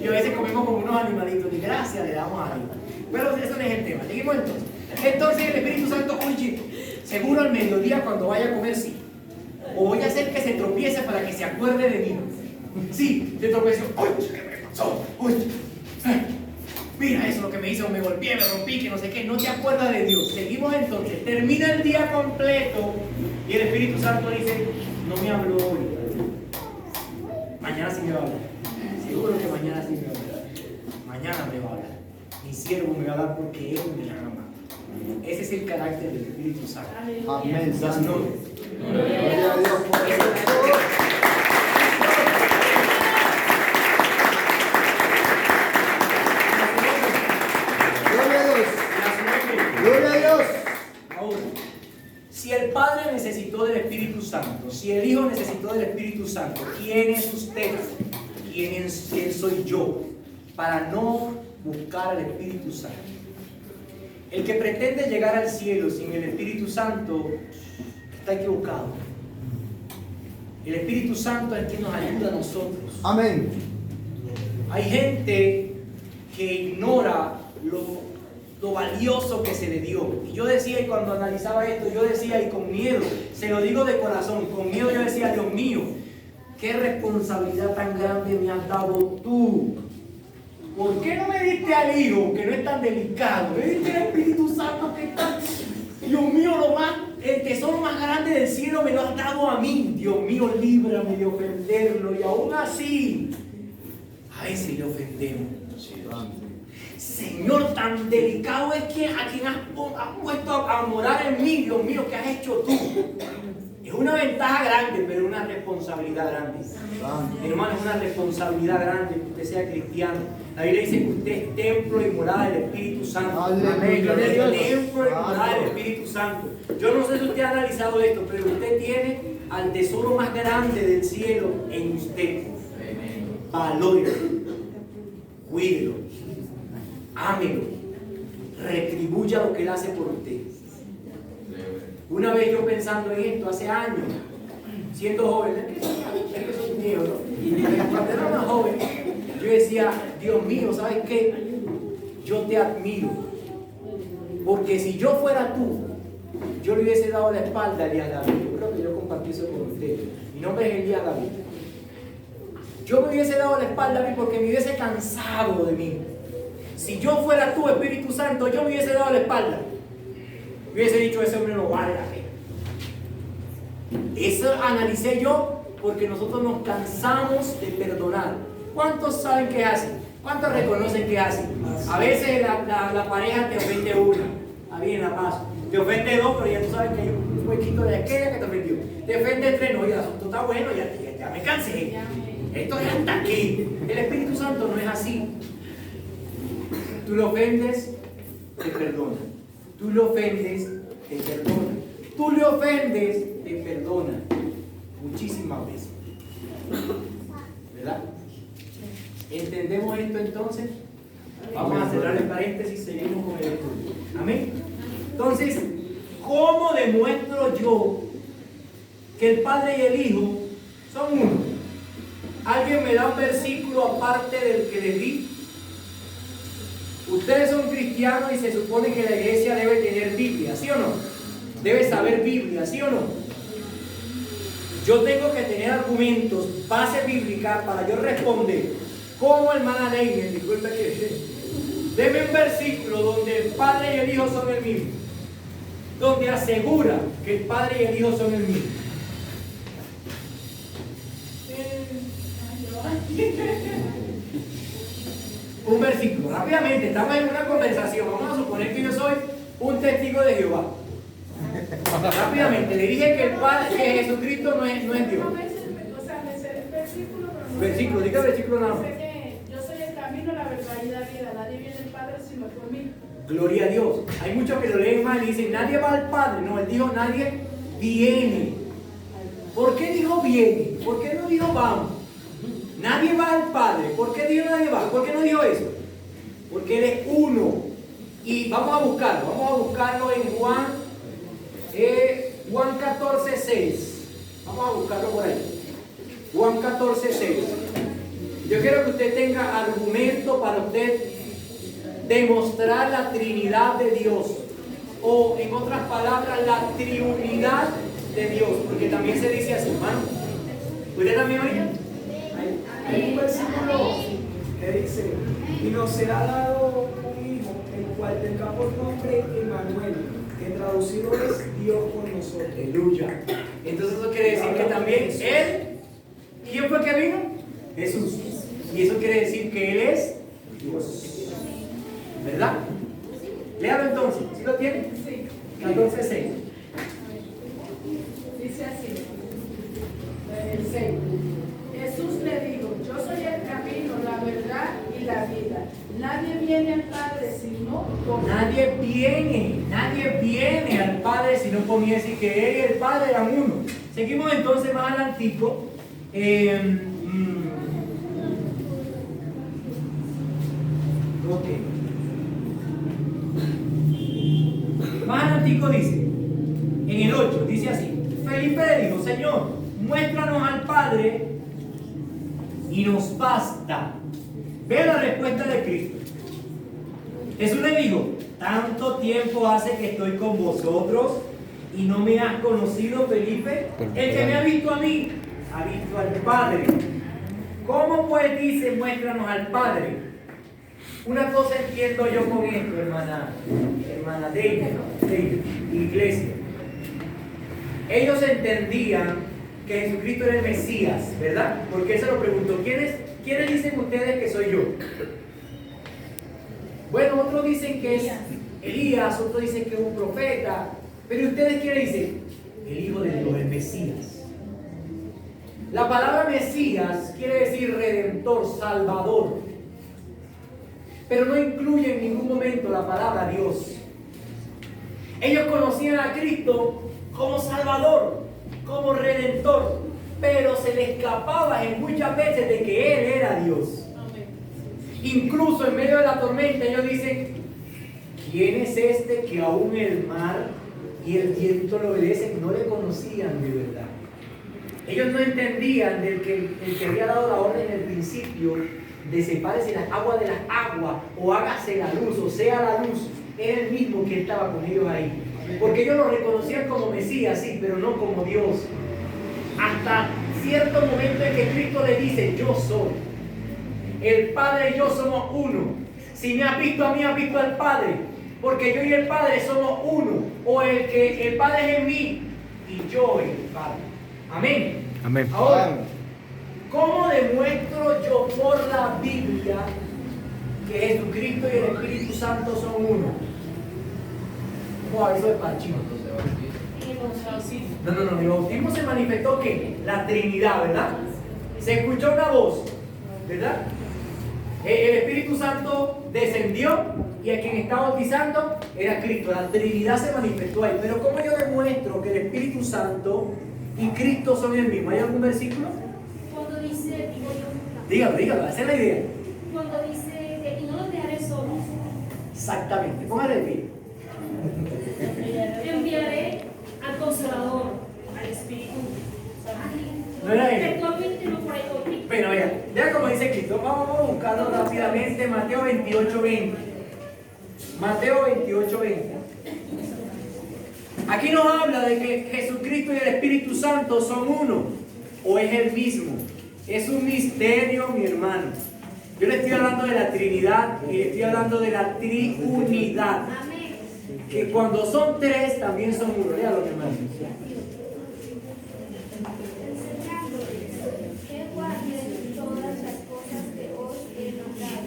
Y a veces comemos como unos animalitos. Y gracias le damos a Dios. Pero eso no es el tema. Seguimos entonces. Entonces el Espíritu Santo, oye, seguro al mediodía cuando vaya a comer, sí. O voy a hacer que se tropiece para que se acuerde de mí. Sí, se tropeció. Oye, ¿qué me pasó? Oye, mira, eso es lo que me hizo, me golpeé, me rompí, que no sé qué. No te acuerdas de Dios. Seguimos entonces. Termina el día completo y el Espíritu Santo dice, no me habló hoy. Mañana sí me va a hablar. Seguro que mañana sí me va a hablar. Mañana me va a hablar. Mi siervo me va a hablar porque Él me ama. Ese es el carácter del Espíritu Santo. Amén. Gloria a Dios. Gloria a Dios. Ahora, si el Padre necesitó del Espíritu Santo, si el Hijo necesitó del Espíritu Santo, ¿quién es usted? ¿Quién soy yo? Para no buscar al Espíritu Santo. El que pretende llegar al cielo sin el Espíritu Santo está equivocado. El Espíritu Santo es quien nos ayuda a nosotros. Amén. Hay gente que ignora lo valioso que se le dio. Y yo decía, y cuando analizaba esto, yo decía, y con miedo, se lo digo de corazón, con miedo yo decía, Dios mío, qué responsabilidad tan grande me has dado tú. ¿Por qué no me diste al Hijo, que no es tan delicado? Me diste al Espíritu Santo, que está, Dios mío, el tesoro más grande del cielo me lo has dado a mí. Dios mío, líbrame de ofenderlo. Y aún así, a veces le ofendemos. Señor, tan delicado es a quien has puesto a morar en mí. Dios mío, ¿qué has hecho tú? Es una ventaja grande, pero una responsabilidad grande. Hermano, es una responsabilidad grande que usted sea cristiano. La Biblia dice que usted es templo y morada del Espíritu Santo. Amén. Templo y morada del Espíritu Santo. Yo no sé si usted ha analizado esto, pero usted tiene al tesoro más grande del cielo en usted. Valórelo, cuídelo, ámelo, retribuya lo que Él hace por usted. Una vez yo pensando en esto, hace años, siendo joven, es que soy viejo, ¿no? Cuando era más joven, yo decía, Dios mío, ¿sabes qué? Yo te admiro, porque si yo fuera tú, yo le hubiese dado la espalda a Elías David. Yo creo que yo compartí eso con usted. Mi nombre es Elías David. Yo me hubiese dado la espalda a mí porque me hubiese cansado de mí. Si yo fuera tú, Espíritu Santo, yo me hubiese dado la espalda. Me hubiese dicho, ese hombre no vale la pena. Eso analicé yo porque nosotros nos cansamos de perdonar. ¿Cuántos saben qué hacen? ¿Cuántos reconocen qué hacen? A veces la pareja te ofende una. Está bien, la paso. Te ofende dos, pero ya tú sabes que hay un huequito de aquella que te ofendió. Te ofende tres, no, ya el asunto está bueno, ya me cansé. Esto es hasta aquí. El Espíritu Santo no es así. Tú lo ofendes, te perdona. Tú lo ofendes, te perdona. Tú le ofendes, te perdona. Muchísimas veces. ¿Verdad? ¿Entendemos esto entonces? Vamos a cerrar el paréntesis y seguimos con el estudio. Amén. Entonces, ¿cómo demuestro yo que el Padre y el Hijo son uno? ¿Alguien me da un versículo aparte del que les di? Ustedes son cristianos y se supone que la iglesia debe tener Biblia, ¿sí o no? Debe saber Biblia, ¿sí o no? Yo tengo que tener argumentos, base bíblica para yo responder. ¿Cómo, hermana Neine? Disculpe que... Deme un versículo donde el Padre y el Hijo son el mismo. Donde asegura que el Padre y el Hijo son el mismo. un versículo. Rápidamente, estamos en una conversación. Vamos a suponer que yo soy un testigo de Jehová. Rápidamente, le dije que el Padre, que Jesucristo no es Dios. O sea, me sé el versículo, pero no Versículo, diga versículo nada más. sé que yo soy el camino, la verdad y la vida. Nadie viene al Padre sino por mí. Gloria a Dios. Hay muchos que lo leen mal y dicen, nadie va al Padre. No, él dijo, nadie viene. ¿Por qué dijo viene? ¿Por qué no dijo vamos? Nadie va al Padre. ¿Por qué dijo nadie va? ¿Por qué no dijo eso? Porque Él es uno. Y vamos a buscarlo en Juan 14:6. Vamos a buscarlo por ahí. Juan 14:6. Yo quiero que usted tenga argumento para usted demostrar la Trinidad de Dios. O en otras palabras, la triunidad de Dios. Porque también se dice así, hermano. ¿Usted también, María? Hay un versículo que dice, y nos será dado un hijo, el cual tenga por nombre Emmanuel, que traducido es Dios con nosotros. Aleluya. Entonces eso quiere decir que también Él, ¿quién fue que vino? Jesús. Y eso quiere decir que Él es Dios. ¿Verdad? Léalo entonces. ¿Sí lo tiene? Sí. 14:6. Dice así, el 6. Jesús le dijo, yo soy el camino, la verdad y la vida. Nadie viene al Padre sino por mí. Nadie viene al Padre sino por mí. Es decir, que Él y el Padre eran uno. Seguimos entonces más adelantico. Más adelantico dice, en el 8, dice así. Felipe le dijo, Señor, muéstranos al Padre y nos basta. Ve la respuesta de Cristo. Jesús le dijo, tanto tiempo hace que estoy con vosotros y no me has conocido, Felipe. El que me ha visto a mí, ha visto al Padre. ¿Cómo pues dice, muéstranos al Padre? Una cosa entiendo yo con esto, hermana de iglesia. Ellos entendían que Jesucristo era el Mesías, ¿verdad? Porque él se lo preguntó, ¿quiénes dicen ustedes que soy yo? Bueno, otros dicen que es Elías, otros dicen que es un profeta, pero ustedes ¿quiénes dicen? El Hijo de Dios, el Mesías. La palabra Mesías quiere decir Redentor, Salvador, pero no incluye en ningún momento la palabra Dios. Ellos conocían a Cristo como Salvador, como Redentor, pero se le escapaba en muchas veces de que Él era Dios. Incluso en medio de la tormenta ellos dicen, ¿quién es este que aún el mar y el viento lo obedecen? No le conocían de verdad. Ellos no entendían del que el que había dado la orden en el principio de sepárese las aguas de las aguas, o hágase la luz, o sea la luz, era el mismo que estaba con ellos ahí. Porque ellos lo reconocían como Mesías, sí, pero no como Dios. Hasta cierto momento en que Cristo le dice, yo soy. El Padre y yo somos uno. Si me has visto a mí, has visto al Padre. Porque yo y el Padre somos uno. O el Padre es en mí y yo en el Padre. Amén. Amén. Ahora, ¿cómo demuestro yo por la Biblia que Jesucristo y el Espíritu Santo son uno? Wow, eso es para chino. No, en el bautismo se manifestó que la Trinidad, ¿verdad? Se escuchó una voz, ¿verdad? El Espíritu Santo descendió y a quien estaba bautizando era Cristo. La Trinidad se manifestó ahí. Pero ¿cómo yo demuestro que el Espíritu Santo y Cristo son el mismo? ¿Hay algún versículo? Cuando dice, Dígalo, esa es la idea. Cuando dice que y no los dejaré solos. Exactamente, póngale el pie. Enviaré al Consolador, al Espíritu. No era él. Textualmente no por ahí. Bueno, vea como dice Cristo. Vamos a buscarlo rápidamente. Mateo 28:20. Mateo 28:20. Aquí nos habla de que Jesucristo y el Espíritu Santo son uno, o es el mismo. Es un misterio, mi hermano. Yo le estoy hablando de la Trinidad y le estoy hablando de la triunidad. Que cuando son tres también son uno. Léalo, mi hermano. Que guarden todas las cosas que os he mandado.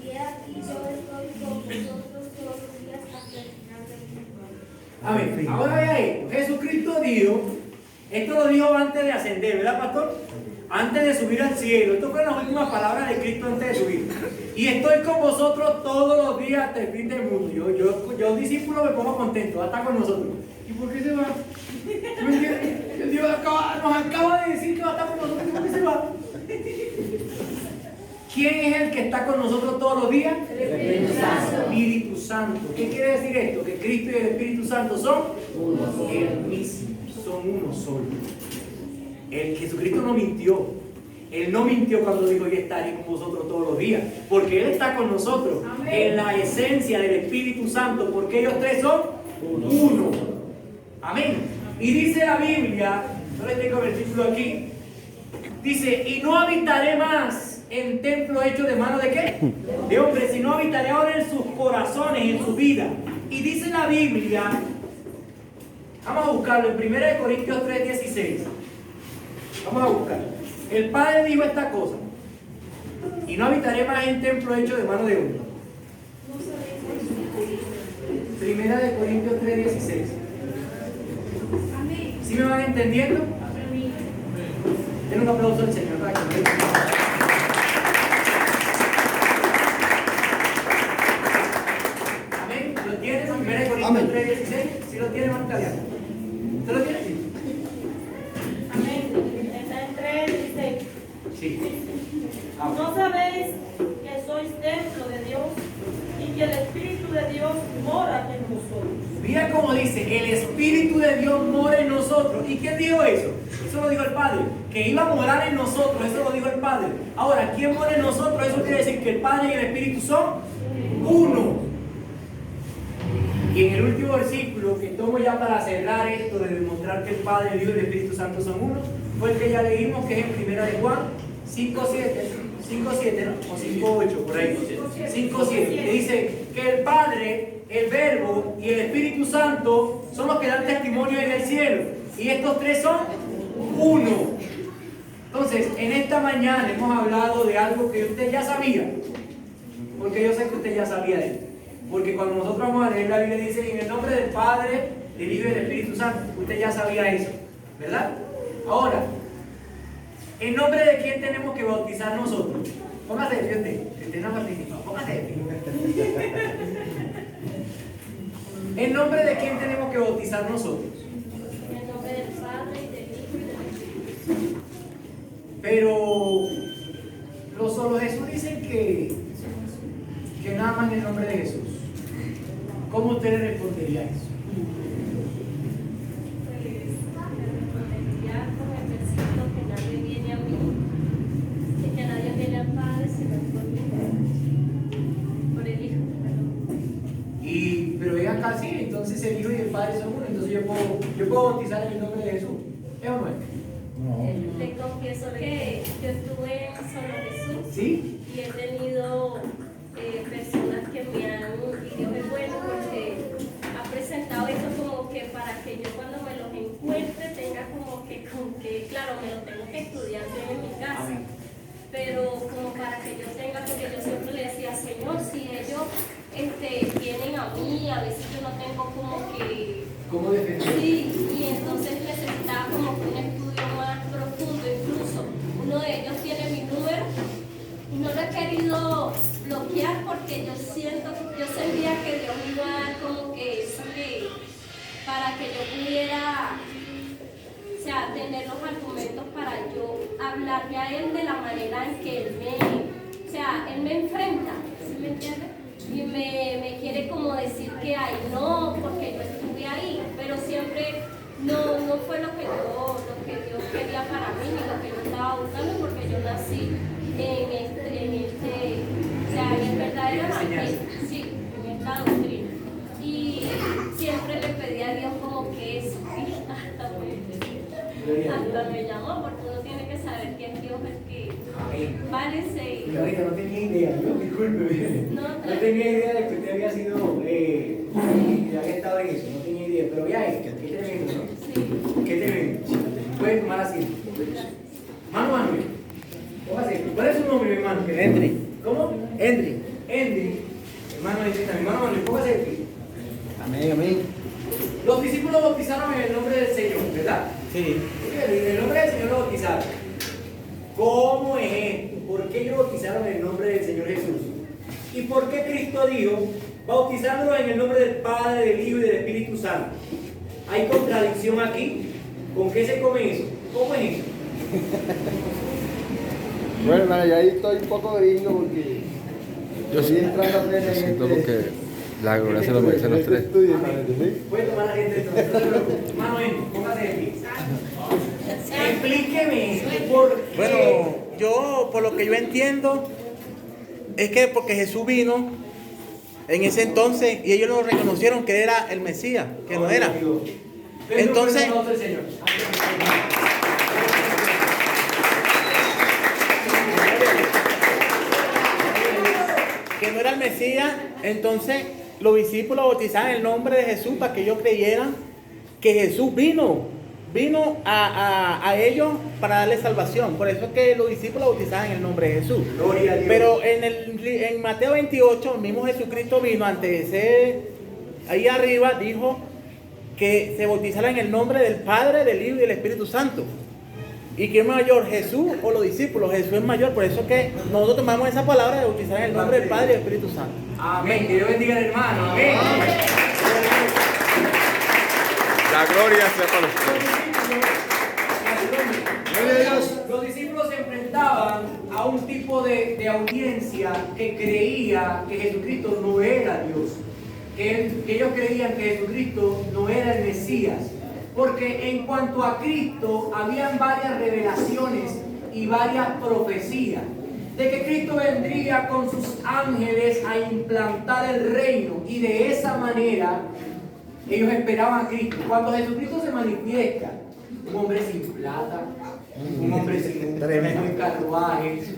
Y he esto lo dijo antes de ascender, ¿verdad, pastor? Antes de subir al cielo. Esto fueron las últimas palabras de Cristo antes de subir. Y estoy con vosotros todos los días hasta el fin del mundo. Yo discípulo, me pongo contento, va a estar con nosotros. ¿Y por qué se va? Dios nos acaba de decir que va a estar con nosotros. ¿Y por qué se va? ¿Quién es el que está con nosotros todos los días? El Espíritu Santo. ¿Qué quiere decir esto? Que Cristo y el Espíritu Santo son el mismo, son uno solo. El Jesucristo no mintió. Él no mintió cuando dijo: yo estaré con vosotros todos los días, porque Él está con nosotros. Amén. En la esencia del Espíritu Santo, porque ellos tres son uno. Amén. Y dice la Biblia, no les tengo el versículo aquí, dice: y no habitaré más en templo hecho de mano de qué? De hombres, sino habitaré ahora en sus corazones, en su vida. Y dice la Biblia, vamos a buscarlo en 1 Corintios 3:16. Vamos a buscarlo. El Padre dijo esta cosa: y no habitaré más en templo hecho de mano de hombres. 1 Corintios 3:16. ¿Sí me van entendiendo? Den un aplauso al Señor para que me diga. Amén. ¿Lo tienes? 1 Corintios 3:16. ¿Sí lo tiene, Marta Diana? ¿Usted lo tiene? Amén. Está en 3:16. Sí. ¿No sabéis que sois templo de Dios y que el Espíritu de Dios mora en vosotros? Mira cómo dice: el Espíritu de Dios mora en nosotros. ¿Y quién dijo eso? Eso lo dijo el Padre. Que iba a morar en nosotros, eso lo dijo el Padre. Ahora, ¿quién mora en nosotros? Eso quiere decir que el Padre y el Espíritu son uno. Y en el último versículo que tomo ya para cerrar esto de demostrar que el Padre, el Hijo y el Espíritu Santo son uno, fue el que ya leímos, que es en 1 de Juan 5:7, ¿no? O 5:8, por ahí. 5:7. Que dice que el Padre, el Verbo y el Espíritu Santo son los que dan testimonio en el cielo. Y estos tres son uno. Entonces, en esta mañana hemos hablado de algo que usted ya sabía. Porque yo sé que usted ya sabía de él. Porque cuando nosotros vamos a leer la Biblia dice: en el nombre del Padre, del Hijo y del Espíritu Santo. Usted ya sabía eso, ¿verdad? Ahora, ¿en nombre de quién tenemos que bautizar nosotros? Póngase de pie usted no ha participado. Póngase de pie. ¿En nombre de quién tenemos que bautizar nosotros? En nombre del Padre y del Hijo y del Espíritu. Pero los solo Jesús dicen que nada más en el nombre de Jesús. ¿Cómo usted le respondería a eso? Pero venga acá, sí, entonces el Hijo y el Padre son uno, entonces yo puedo bautizar en el nombre de Jesús. ¿Es o no es? Te confieso que yo estuve en Solo Jesús. ¿Sí? Y he tenido personas que me han, y Dios es bueno porque ha presentado eso como que para que yo cuando me los encuentre tenga como que claro, me lo tengo que estudiar bien en mi casa. Pero como para que yo tenga, porque yo siempre le decía: Señor, si ellos vienen a mí, a veces yo no tengo como que... ¿Cómo defender? Sí, y entonces necesitaba como que un estudio más profundo. Incluso uno de ellos tiene mi número y no lo he querido bloquear porque yo sentía que Dios me iba a dar como que eso para que yo pudiera, o sea, tener los argumentos para yo hablarle a él de la manera en que él me enfrenta, ¿sí me entiende? Y me quiere como decir que ay no, porque yo estuve ahí, pero siempre no fue lo que Dios quería para mí, ni lo que yo estaba buscando, porque yo nací en el verdadero evangelio, sí, en esta doctrina. Y siempre le pedí a Dios como que eso, hasta me llamó, porque uno tiene que saber que es Dios el que vale seguir. Y ahorita no tenía idea, disculpe. No tenía idea de que usted había sido, había estado en eso, no tenía idea, pero ya es, qué tremendo, ¿no? Sí. Qué tremendo. Puede tomar asiento. Mano Manuel, póngase, ¿cuál es su nombre, mi hermano? Endri. ¿Cómo? Endri. Hermano Manuel, póngase aquí. Amén, amén. Los discípulos bautizaron en el nombre del Señor, ¿verdad? Sí. En el nombre del Señor lo bautizaron. ¿Cómo es esto? ¿Por qué ellos bautizaron en el nombre del Señor Jesús? ¿Y por qué Cristo dijo, bautizándolo en el nombre del Padre, del Hijo y del Espíritu Santo? ¿Hay contradicción aquí? ¿Con qué se come eso? ¿Cómo es eso? Bueno, hermano, yo ahí estoy un poco gringo porque Yo estoy entrando a siento que la gloria se lo merecen los tres. Puede tomar la gente entonces. Manuel, póngase aquí. Explíqueme por qué. Bueno, yo, por lo que yo entiendo, es que porque Jesús vino en ese entonces y ellos lo reconocieron que era el Mesías, que no era. Entonces, que no era el Mesías, entonces los discípulos bautizaban en el nombre de Jesús para que ellos creyeran que Jesús vino a ellos para darle salvación. Por eso es que los discípulos bautizaban en el nombre de Jesús. Gloria a Dios. Pero en Mateo 28, el mismo Jesucristo vino antes de ser ahí arriba, dijo que se bautizara en el nombre del Padre, del Hijo y del Espíritu Santo. ¿Y quién es mayor, Jesús o los discípulos? Jesús es mayor, por eso es que nosotros tomamos esa palabra de bautizar en el nombre del Padre y del Espíritu Santo. Amén. Que Dios bendiga al hermano. Amén. La gloria sea para ustedes. Los discípulos se enfrentaban a un tipo de audiencia que creía que Jesucristo no era Dios. Que ellos creían que Jesucristo no era el Mesías. Porque en cuanto a Cristo, habían varias revelaciones y varias profecías de que Cristo vendría con sus ángeles a implantar el reino, y de esa manera ellos esperaban a Cristo. Cuando Jesucristo se manifiesta, un hombre sin plata, un hombre sin carruajes,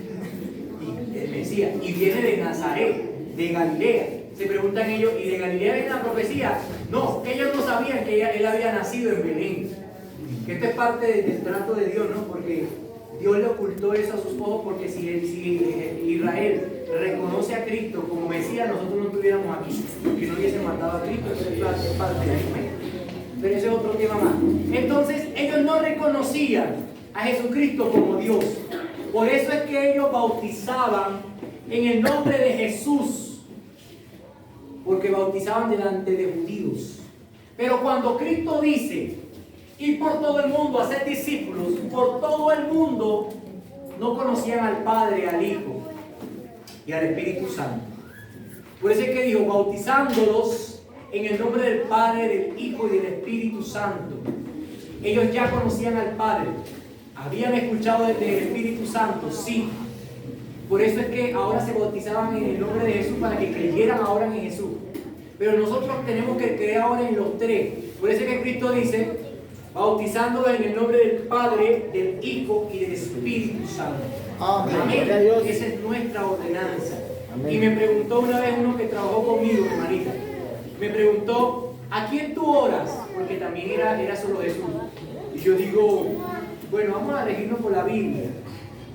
y el Mesías, y viene de Nazaret, de Galilea. Se preguntan ellos, ¿y de Galilea viene la profecía? No, ellos no sabían que él había nacido en Belén. Que esto es parte del trato de Dios, ¿no? Porque Dios le ocultó eso a sus ojos, porque si Israel reconoce a Cristo como Mesías, nosotros no estuviéramos aquí, que no hubiesen matado a Cristo. Eso es parte de eso. Pero ese es otro tema más. Entonces, ellos no reconocían a Jesucristo como Dios. Por eso es que ellos bautizaban en el nombre de Jesús, porque bautizaban delante de judíos. Pero cuando Cristo dice, ir por todo el mundo a ser discípulos, por todo el mundo, no conocían al Padre, al Hijo y al Espíritu Santo. Por eso es que dijo, bautizándolos en el nombre del Padre, del Hijo y del Espíritu Santo. Ellos ya conocían al Padre. ¿Habían escuchado del Espíritu Santo? Sí. Por eso es que ahora se bautizaban en el nombre de Jesús, para que creyeran ahora en Jesús. Pero nosotros tenemos que creer ahora en los tres. Por eso es que Cristo dice, bautizándolos en el nombre del Padre, del Hijo y del Espíritu Santo. Amén. Amén. Esa es nuestra ordenanza. Amén. Y me preguntó una vez uno que trabajó conmigo, hermanita, me preguntó, ¿a quién tú oras? Porque también era solo Jesús. Y yo digo, bueno, vamos a regirnos por la Biblia.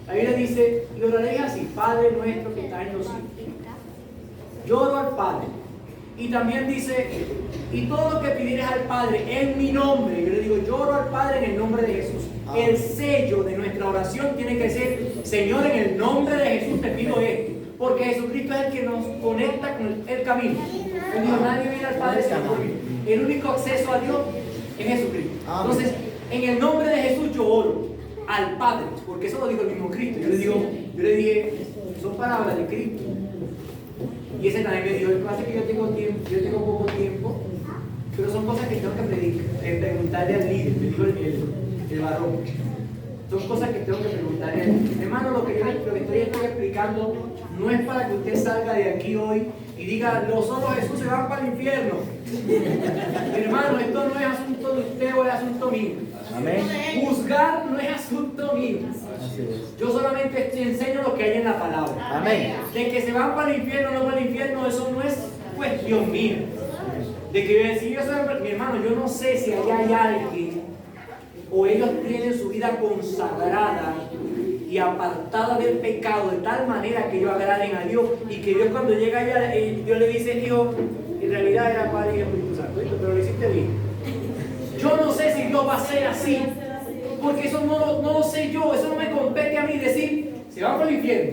La Biblia dice, y oraréis así, Padre nuestro que está en los cielos. Yo oro al Padre. Y también dice, y todo lo que pidieres al Padre en mi nombre. Yo le digo, yo oro al Padre en el nombre de Jesús. El sello de nuestra oración tiene que ser, Señor, en el nombre de Jesús te pido esto. Porque Jesucristo es el que nos conecta con el camino. Él dijo, nadie viene al Padre sino por mí. El único acceso a Dios es Jesucristo. Entonces, en el nombre de Jesús yo oro al Padre, porque eso lo dijo el mismo Cristo. Yo le dije, son palabras de Cristo. Y ese también me dijo, el que pasa es que yo tengo poco tiempo, pero son cosas que tengo que preguntarle al líder, me dijo el varón. Son cosas que tengo que preguntarle al líder. Hermano, lo que estoy explicando no es para que usted salga de aquí hoy y diga, los ojos de Jesús se van para el infierno. Hermano, esto no es asunto de usted o es asunto mío. Amén. Juzgar no es asunto mío. Yo solamente te enseño lo que hay en la palabra. Amén. De que se van para el infierno o no para el infierno, eso no es cuestión mía. De que si yo soy mi hermano, yo no sé si allá hay alguien o ellos tienen su vida consagrada y apartada del pecado de tal manera que ellos agraden a Dios, y que Dios cuando llega allá, Dios le dice, hijo, en realidad era Padre y Espíritu Santo, pero lo hiciste bien. Yo no sé si Dios va a ser así, porque eso no lo sé yo, eso no me compete a mí decir, se van por el infierno.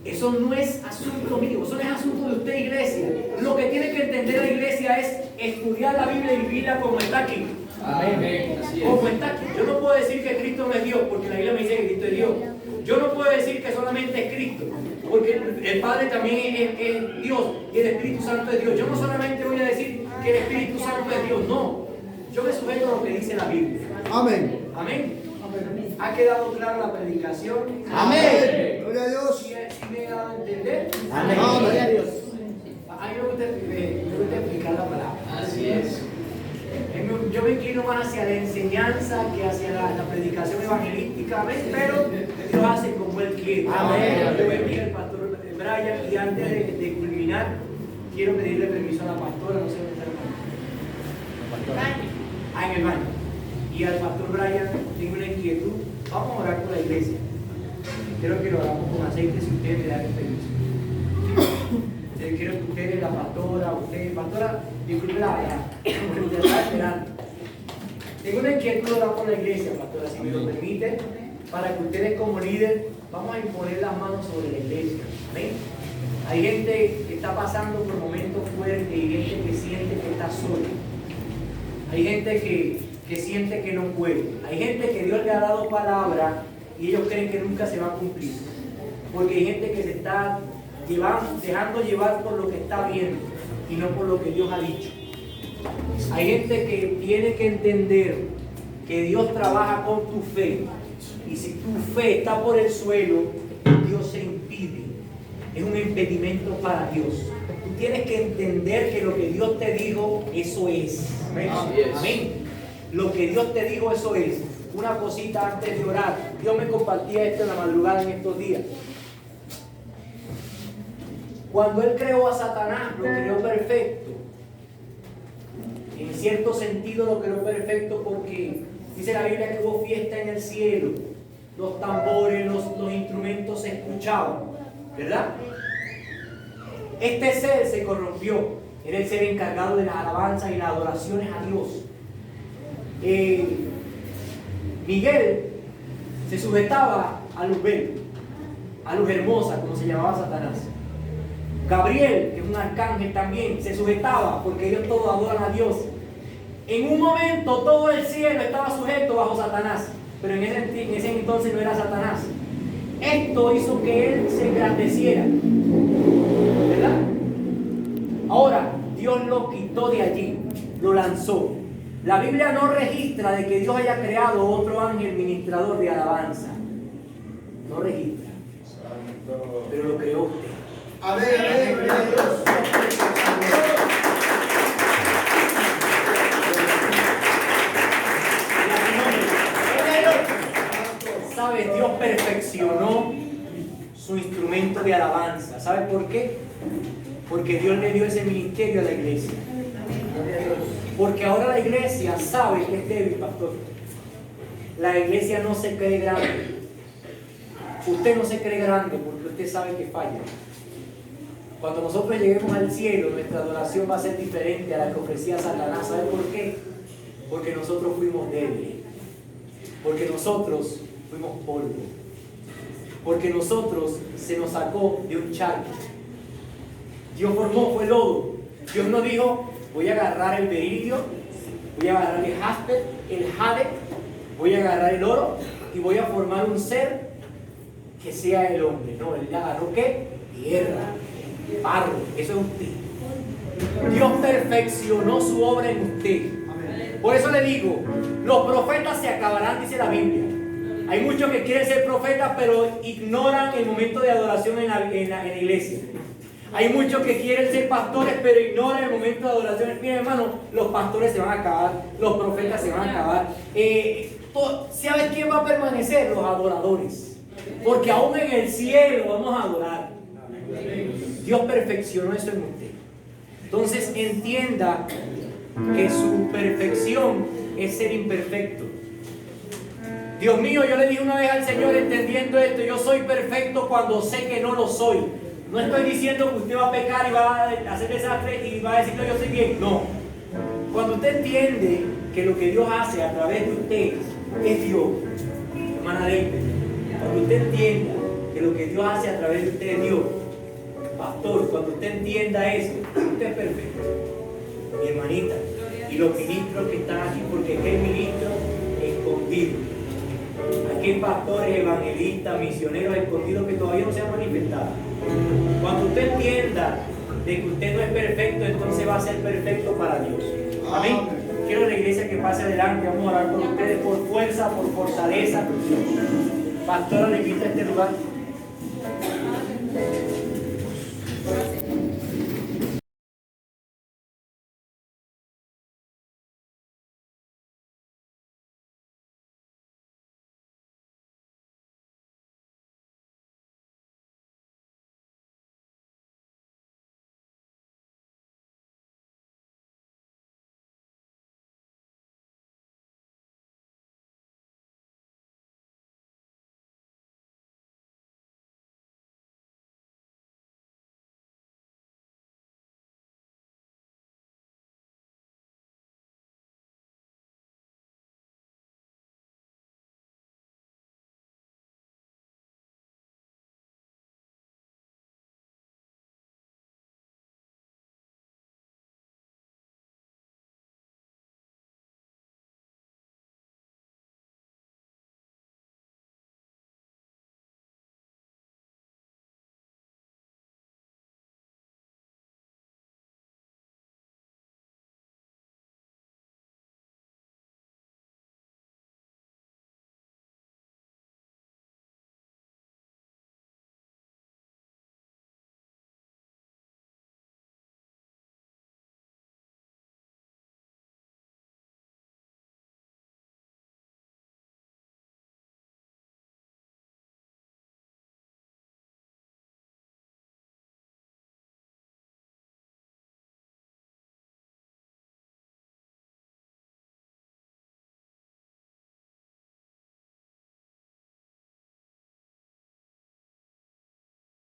Eso no es asunto mío, eso no es asunto de usted, iglesia. Lo que tiene que entender la iglesia es estudiar la Biblia y vivirla como está aquí. Amén. Como está aquí. Yo no puedo decir que Cristo no es Dios, porque la Biblia me dice que Cristo es Dios. Yo no puedo decir que solamente es Cristo, porque el Padre también es Dios y el Espíritu Santo es Dios. Yo no solamente voy a decir que el Espíritu Santo es Dios, no. Yo me sujeto a lo que dice la Biblia. Amén. Amén. ¿Ha quedado clara la predicación? Amén. Gloria a Dios. ¿Sí me ha dado a entender? Amén. Gloria a Dios. A mí me gusta explicar la palabra. Así es. Yo me inclino más hacia la enseñanza que hacia la predicación evangelística, ¿ves? Pero Dios hace como Él quiere. Amén. Yo bendiga al pastor Brian y antes de culminar, quiero pedirle permiso a la pastora, no sé dónde está el pastor. En el baño. Y al pastor Brian tengo una inquietud. Vamos a orar por la iglesia. Quiero que lo hagamos con aceite si ustedes me dan el permiso. Quiero que ustedes, la pastora, disculpe porque usted está esperando. Tengo una inquietud de orar por la iglesia, pastora, si me lo permite, para que ustedes como líder vamos a imponer las manos sobre la iglesia. ¿Amén? Hay gente que está pasando por momentos fuertes y gente que siente que está sola. Hay gente que siente que no puede. Hay gente que Dios le ha dado palabra y ellos creen que nunca se va a cumplir. Porque hay gente que se está dejando llevar por lo que está viendo y no por lo que Dios ha dicho. Hay gente que tiene que entender que Dios trabaja con tu fe. Y si tu fe está por el suelo, Dios se impide. Es un impedimento para Dios. Tú tienes que entender que lo que Dios te dijo, eso es. Amén. Amén. Lo que Dios te dijo, eso es. Una cosita antes de orar. Dios me compartía esto en la madrugada en estos días. Cuando Él creó a Satanás, lo creó perfecto. En cierto sentido lo creó perfecto porque dice la Biblia que hubo fiesta en el cielo. Los tambores, los instrumentos se escuchaban. ¿Verdad? Este ser se corrompió. Era el ser encargado de las alabanzas y las adoraciones a Dios. Miguel se sujetaba a Luzbel, a Luz Hermosa, como se llamaba Satanás. Gabriel, que es un arcángel también, se sujetaba porque ellos todos adoran a Dios. En un momento todo el cielo estaba sujeto bajo Satanás, pero en ese entonces no era Satanás. Esto hizo que él se engrandeciera, ¿verdad? Ahora, Dios lo quitó de allí, lo lanzó. La Biblia no registra de que Dios haya creado otro ángel ministrador de alabanza. No registra. Pero lo creó usted. Amén, amén, gloria a Dios. ¿Sabes? Dios perfeccionó su instrumento de alabanza. ¿Sabe por qué? Porque Dios le dio ese ministerio a la iglesia. Porque ahora la iglesia sabe que es débil, pastor. La iglesia no se cree grande. Usted no se cree grande porque usted sabe que falla. Cuando nosotros lleguemos al cielo, nuestra adoración va a ser diferente a la que ofrecía Satanás. ¿Sabe por qué? Porque nosotros fuimos débiles. Porque nosotros fuimos polvo. Porque nosotros se nos sacó de un charco. Dios formó, fue lodo. Dios no dijo, voy a agarrar el berilio, voy a agarrar el jaspe, el jade, voy a agarrar el oro y voy a formar un ser que sea el hombre. No, él agarró ¿qué? Tierra, barro, eso es usted. Dios perfeccionó su obra en usted. Por eso le digo, los profetas se acabarán, dice la Biblia. Hay muchos que quieren ser profetas, pero ignoran el momento de adoración en la iglesia. Hay muchos que quieren ser pastores, pero ignoran el momento de adoración. Mira, hermano, los pastores se van a acabar, los profetas se van a acabar. ¿Sabes quién va a permanecer? Los adoradores. Porque aún en el cielo vamos a adorar. Dios perfeccionó eso en usted. Entonces entienda que su perfección es ser imperfecto. Dios mío, yo le dije una vez al Señor entendiendo esto, yo soy perfecto cuando sé que no lo soy. No estoy diciendo que usted va a pecar y va a hacer desastre y va a decir que yo soy bien. No. Cuando usted entiende que lo que Dios hace a través de usted es Dios, hermana Leite, cuando usted entienda que lo que Dios hace a través de usted es Dios, pastor, cuando usted entienda eso, usted es perfecto. Mi hermanita, y los ministros que están aquí, porque es el ministro escondido. Aquí hay pastores, evangelistas, misioneros escondidos que todavía no se han manifestado. Cuando usted entienda de que usted no es perfecto, entonces va a ser perfecto para Dios. Amén. Quiero a la iglesia que pase adelante, vamos a orar por ustedes por fuerza, por fortaleza. Pastora, le invito a este lugar.